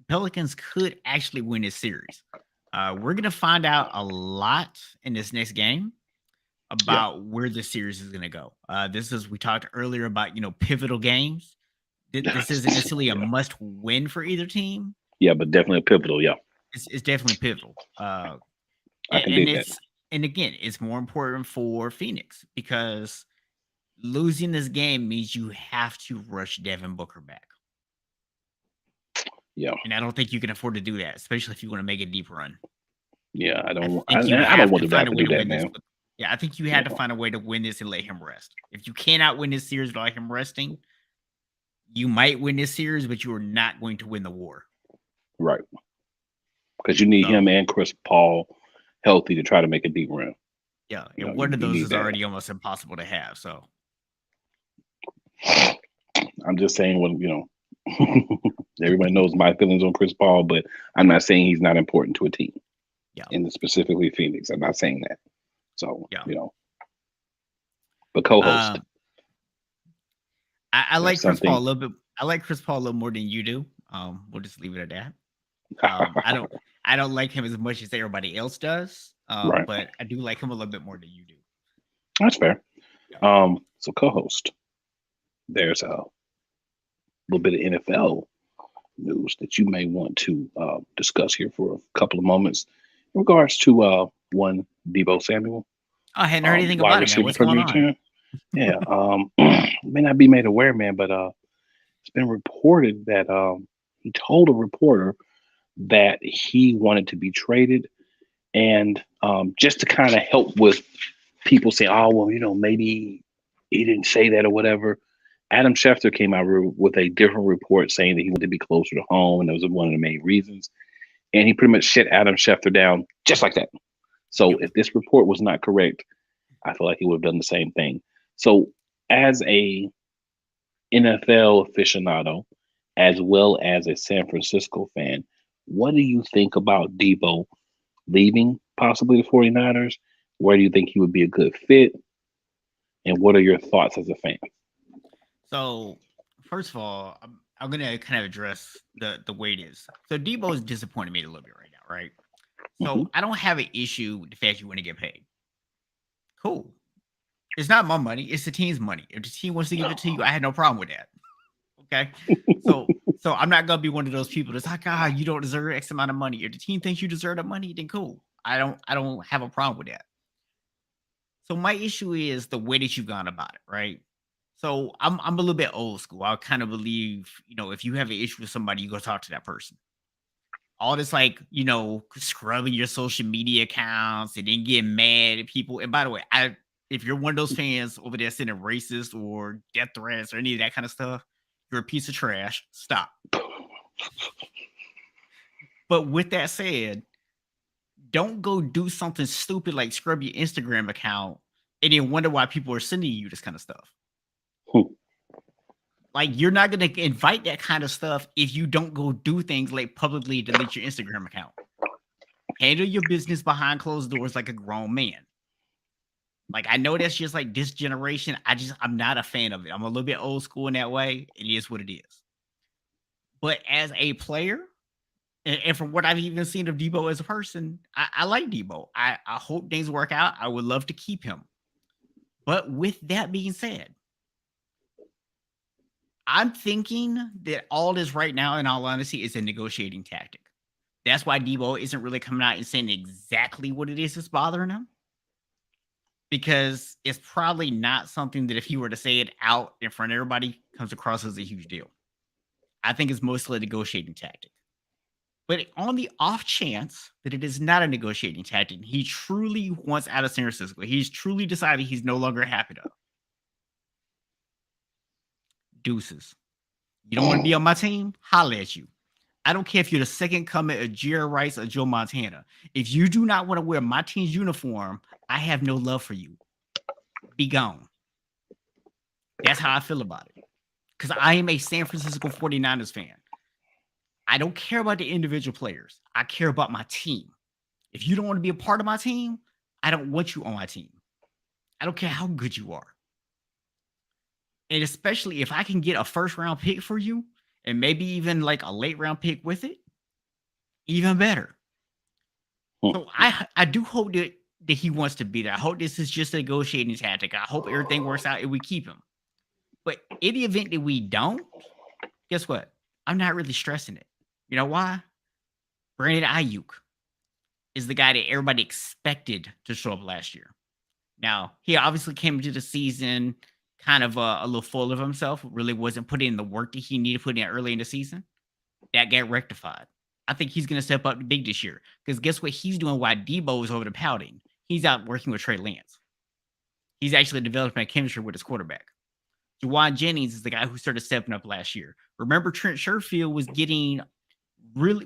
Pelicans could actually win this series. We're going to find out a lot in this next game about where the series is going to go. We talked earlier about, pivotal games. This isn't necessarily a must win for either team. Yeah, but definitely a pivotal. Yeah. It's definitely pivotal. I can dig that. And again, it's more important for Phoenix because losing this game means you have to rush Devin Booker back. Yeah. And I don't think you can afford to do that, especially if you want to make a deep run. Yeah, I don't want to do that, man. Yeah, I think you had to find a way to win this and let him rest. If you cannot win this series without him resting, you might win this series, but you are not going to win the war. Right. Because you need him and Chris Paul healthy to try to make a deep run. Yeah, and one of those is already almost impossible to have. So I'm just saying everybody knows my feelings on Chris Paul, but I'm not saying he's not important to a team. Yeah. And specifically Phoenix. I'm not saying that. So, but co-host. I like Chris Paul a little bit. I like Chris Paul a little more than you do. We'll just leave it at that. I don't like him as much as everybody else does. Right. But I do like him a little bit more than you do. That's fair. Yeah. So co-host, there's a little bit of NFL news that you may want to discuss here for a couple of moments in regards to one Deebo Samuel. I hadn't heard anything about it, man. What's going on? Yeah. May not be made aware, man, but it's been reported that he told a reporter that he wanted to be traded, and just to kind of help with people saying, oh, well, maybe he didn't say that or whatever. Adam Schefter came out with a different report saying that he wanted to be closer to home, and that was one of the main reasons. And he pretty much shut Adam Schefter down just like that. So if this report was not correct, I feel like he would have done the same thing. So as a NFL aficionado, as well as a San Francisco fan, what do you think about Deebo leaving possibly the 49ers? Where do you think he would be a good fit? And what are your thoughts as a fan? So, first of all, I'm going to kind of address the way it is. So, Deebo is disappointing me a little bit right now, right? So, I don't have an issue with the fact you want to get paid. Cool. It's not my money. It's the team's money. If the team wants to give it to you, I had no problem with that. Okay. So I'm not gonna be one of those people that's like, you don't deserve X amount of money. If the team thinks you deserve the money, then cool. I don't have a problem with that. So my issue is the way that you've gone about it, right? So I'm a little bit old school. I kind of believe, if you have an issue with somebody, you go talk to that person. All this scrubbing your social media accounts and then getting mad at people. And by the way, if you're one of those fans over there sending racist or death threats or any of that kind of stuff, you're a piece of trash. Stop. But with that said, don't go do something stupid like scrub your Instagram account and then wonder why people are sending you this kind of stuff. Like, you're not going to invite that kind of stuff if you don't go do things like publicly delete your Instagram account. Handle your business behind closed doors like a grown man. Like, I know that's just like this generation. I'm not a fan of it. I'm a little bit old school in that way. It is what it is. But as a player, and from what I've even seen of Deebo as a person, I like Deebo. I hope things work out. I would love to keep him. But with that being said, I'm thinking that all this right now, in all honesty, is a negotiating tactic. That's why Deebo isn't really coming out and saying exactly what it is that's bothering him. Because it's probably not something that if he were to say it out in front of everybody, comes across as a huge deal. I think it's mostly a negotiating tactic. But on the off chance that it is not a negotiating tactic, he truly wants out of San Francisco. He's truly decided he's no longer happy to. Deuces. You don't want to be on my team? Holla at you. I don't care if you're the second coming of Jerry Rice or Joe Montana. If you do not want to wear my team's uniform, I have no love for you. Be gone. That's how I feel about it. Because I am a San Francisco 49ers fan. I don't care about the individual players. I care about my team. If you don't want to be a part of my team, I don't want you on my team. I don't care how good you are. And especially if I can get a first round pick for you and maybe even like a late round pick with it, even better. So I do hope that he wants to be there. I hope this is just a negotiating tactic. I hope everything works out and we keep him. But in the event that we don't, guess what? I'm not really stressing it. You know why? Brandon Ayuk is the guy that everybody expected to show up last year. Now, he obviously came into the season kind of a little full of himself, really wasn't putting in the work that he needed to put in early in the season. That got rectified. I think he's going to step up big this year because guess what he's doing while Deebo is over the pouting? He's out working with Trey Lance. He's actually developing a chemistry with his quarterback. Juwan Jennings is the guy who started stepping up last year. Remember, Trent Sherfield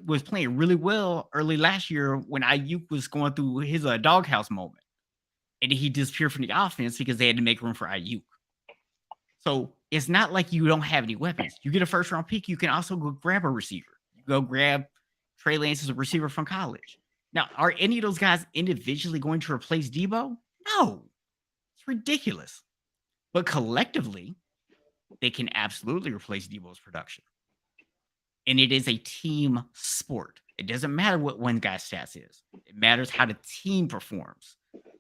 was playing really well early last year when Ayuk was going through his doghouse moment. And he disappeared from the offense because they had to make room for Ayuk. So it's not like you don't have any weapons. You get a first round pick, you can also go grab a receiver. You go grab Trey Lance as a receiver from college. Now, are any of those guys individually going to replace Deebo? No. It's ridiculous. But collectively, they can absolutely replace Deebo's production. And it is a team sport. It doesn't matter what one guy's stats is. It matters how the team performs.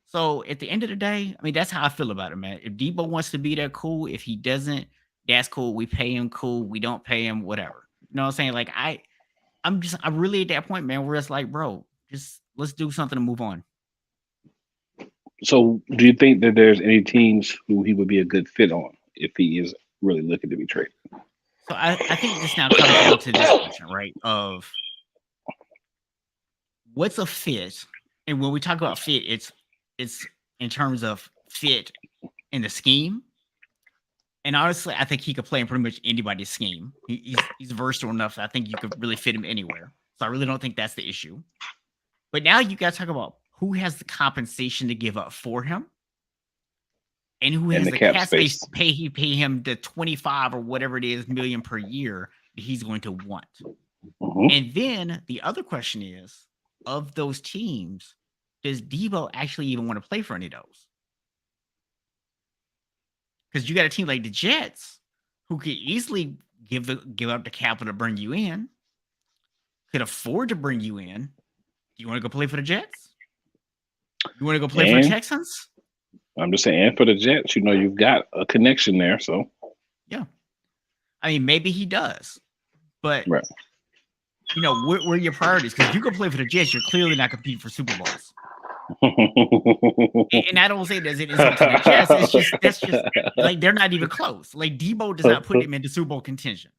So at the end of the day, I mean, that's how I feel about it, man. If Deebo wants to be there, cool. If he doesn't, that's cool. We pay him, cool. We don't pay him, whatever. You know what I'm saying? Like, I'm really at that point, man, where it's like, bro, just let's do something to move on. So do you think that there's any teams who he would be a good fit on if he is really looking to be traded? So I think this now comes down to this question, right? Of what's a fit? And when we talk about fit, it's in terms of fit in the scheme. And honestly, I think he could play in pretty much anybody's scheme. He's versatile enough that I think you could really fit him anywhere. So I really don't think that's the issue. But now you got to talk about who has the compensation to give up for him and who has the cap space to pay him the 25 or whatever it is million per year that he's going to want. Mm-hmm. And then the other question is, of those teams, does Deebo actually even want to play for any of those? Because you got a team like the Jets who could easily give up the capital to bring you in, could afford to bring you in. Do you want to go play for the Jets? You want to go play for the Texans? I'm just saying, for the Jets, you've got a connection there. So, yeah. I mean, maybe he does, but Right. where are your priorities? Because you go play for the Jets, you're clearly not competing for Super Bowls. And I don't say that as an insult to the Jets. That's just like they're not even close. Like Deebo does not put him into Super Bowl contention.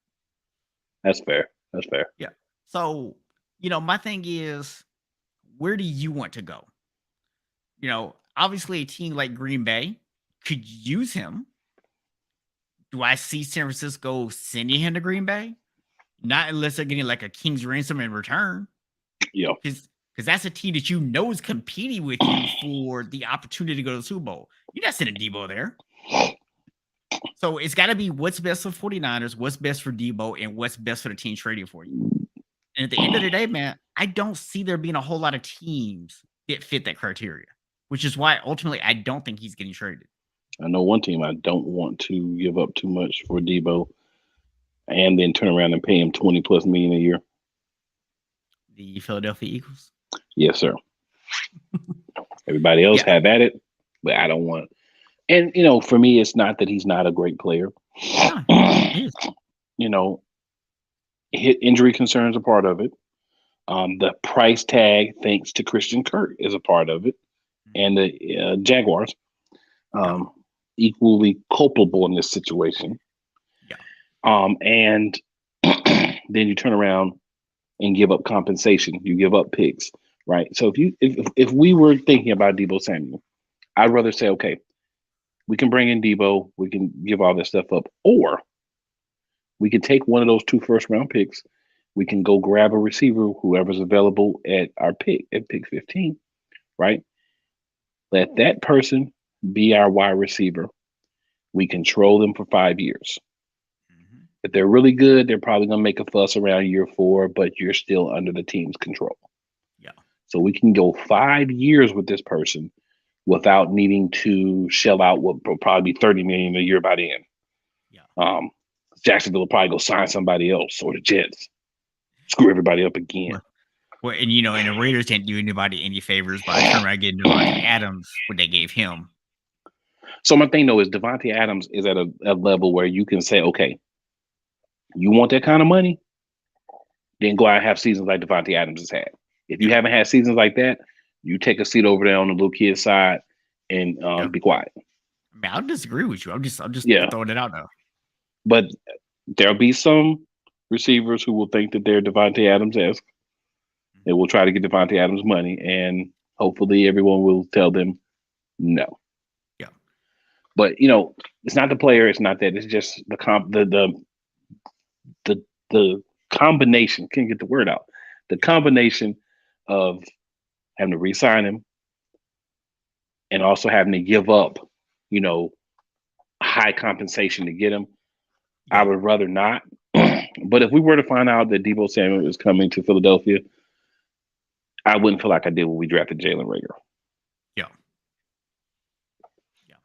That's fair. That's fair. Yeah. So, my thing is, where do you want to go? Obviously a team like Green Bay could use him. Do I see San Francisco sending him to Green Bay? Not unless they're getting like a king's ransom in return. Yeah. Because that's a team that is competing with you for the opportunity to go to the Super Bowl. You're not sending Deebo there. So it's got to be what's best for 49ers, what's best for Deebo, and what's best for the team trading for you. And at the end of the day, man, I don't see there being a whole lot of teams that fit that criteria, which is why ultimately I don't think he's getting traded. I know one team I don't want to give up too much for Deebo and then turn around and pay him $20+ million a year. The Philadelphia Eagles. Yes, sir. Everybody else have at it, but I don't want. And for me, it's not that he's not a great player. He is. Injury concerns are part of it. The price tag, thanks to Christian Kirk, is a part of it, and the Jaguars, equally culpable in this situation. Yeah. And then you turn around and give up compensation. You give up picks, right? So if we were thinking about Deebo Samuel, I'd rather say, okay, we can bring in Deebo, we can give all this stuff up, or we can take one of those 2 first-round picks. We can go grab a receiver, whoever's available at our pick, at pick 15, right? Let that person be our wide receiver. We control them for 5 years. Mm-hmm. If they're really good, they're probably going to make a fuss around year 4, but you're still under the team's control. Yeah. So we can go 5 years with this person without needing to shell out what will probably be $30 million a year by the end. Yeah. Jacksonville will probably go sign somebody else, or the Jets. Screw everybody up again. Well, and and the Raiders didn't do anybody any favors by turning around getting Devontae Adams what they gave him. So my thing though is Devontae Adams is at a level where you can say, okay, you want that kind of money, then go out and have seasons like Devontae Adams has had. If you haven't had seasons like that, you take a seat over there on the little kid side and be quiet. I mean, I don't disagree with you. I'm just throwing it out now. But there'll be some receivers who will think that they're Devontae Adams-esque. They will try to get Devontae Adams money, and hopefully everyone will tell them no. Yeah. But it's not the player, it's not that. It's just the combination. Can't get the word out. The combination of having to re-sign him and also having to give up, high compensation to get him. I would rather not. But if we were to find out that Deebo Samuel is coming to Philadelphia, I wouldn't feel like I did when we drafted Jalen Reagor. Yeah. Yeah.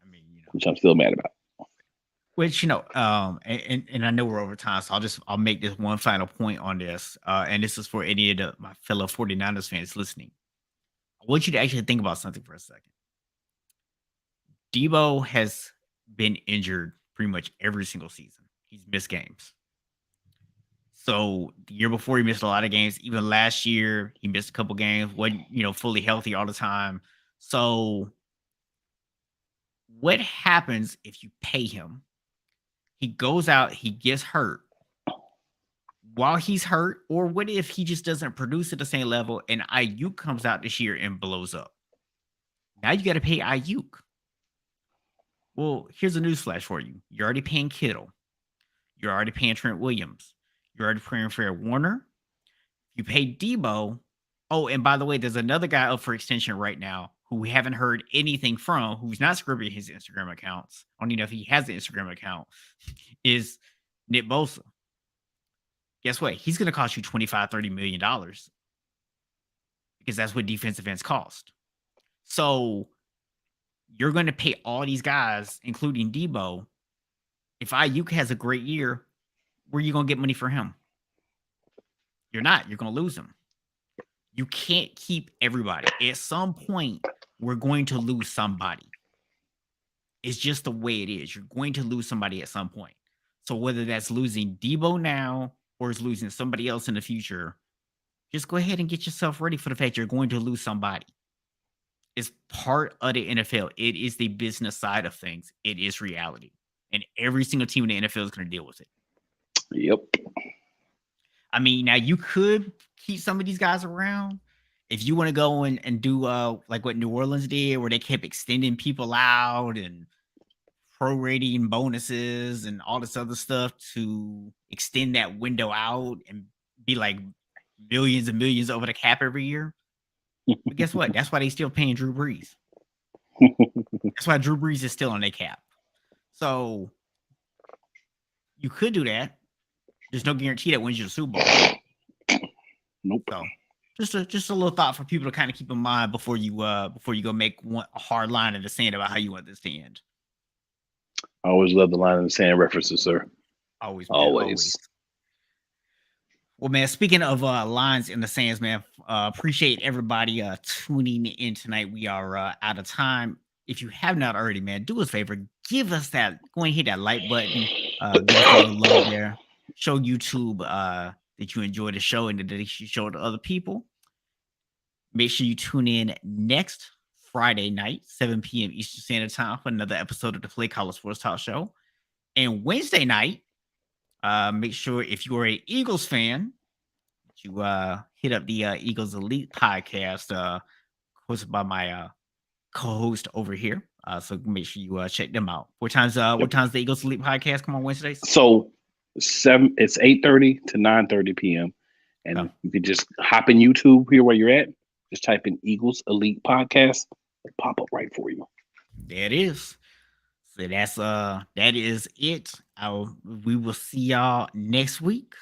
I mean, which I'm still mad about. Which, and I know we're over time, so I'll make this one final point on this. And this is for any of my fellow 49ers fans listening. I want you to actually think about something for a second. Deebo has been injured pretty much every single season. He's missed games. So the year before, he missed a lot of games. Even last year, he missed a couple games. Wasn't fully healthy all the time. So what happens if you pay him? He goes out, he gets hurt. While he's hurt, or what if he just doesn't produce at the same level and Ayuk comes out this year and blows up? Now you got to pay Ayuk. Well, here's a newsflash for you. You're already paying Kittle. You're already paying Trent Williams. You're already paying Fred Warner. You pay Deebo. Oh, and by the way, there's another guy up for extension right now who we haven't heard anything from, who's not scribbling his Instagram accounts. I don't even know if he has an Instagram account, is Nick Bosa. Guess what? He's going to cost you $25-30 million because that's what defensive ends cost. So you're going to pay all these guys, including Deebo. If Ayuk has a great year, where are you going to get money for him? You're not. You're going to lose him. You can't keep everybody. At some point, we're going to lose somebody. It's just the way it is. You're going to lose somebody at some point. So whether that's losing Deebo now or is losing somebody else in the future, just go ahead and get yourself ready for the fact you're going to lose somebody. It's part of the NFL. It is the business side of things. It is reality. And every single team in the NFL is going to deal with it. Yep. I mean, now you could keep some of these guys around if you want to go and do like what New Orleans did, where they kept extending people out and prorating bonuses and all this other stuff to extend that window out and be like millions and millions over the cap every year. But guess what? That's why they still paying Drew Brees. That's why Drew Brees is still on their cap. So you could do that. There's no guarantee that wins you the Super Bowl. Nope. So just a little thought for people to kind of keep in mind before you go make a hard line in the sand about how you want this to end. I always love the line in the sand references, sir. Always. Well, man, speaking of lines in the sands, man, appreciate everybody tuning in tonight. We are out of time. If you have not already, man, do us a favor. Give us that. Go and hit that like button. Give us a little love there. Show YouTube that you enjoy the show and that you show it to other people. Make sure you tune in next Friday night, 7 p.m. Eastern Standard Time for another episode of the Play College Sports Talk Show. And Wednesday night, make sure if you are an Eagles fan, you hit up the Eagles Elite podcast hosted by my co-host over here. So make sure you check them out. What time's the Eagles Elite podcast come on Wednesdays? So it's 8:30 to 9:30 p.m. And you can just hop in YouTube here where you're at. Just type in Eagles Elite Podcast. It'll pop up right for you. There it is. So that is it. We will see y'all next week.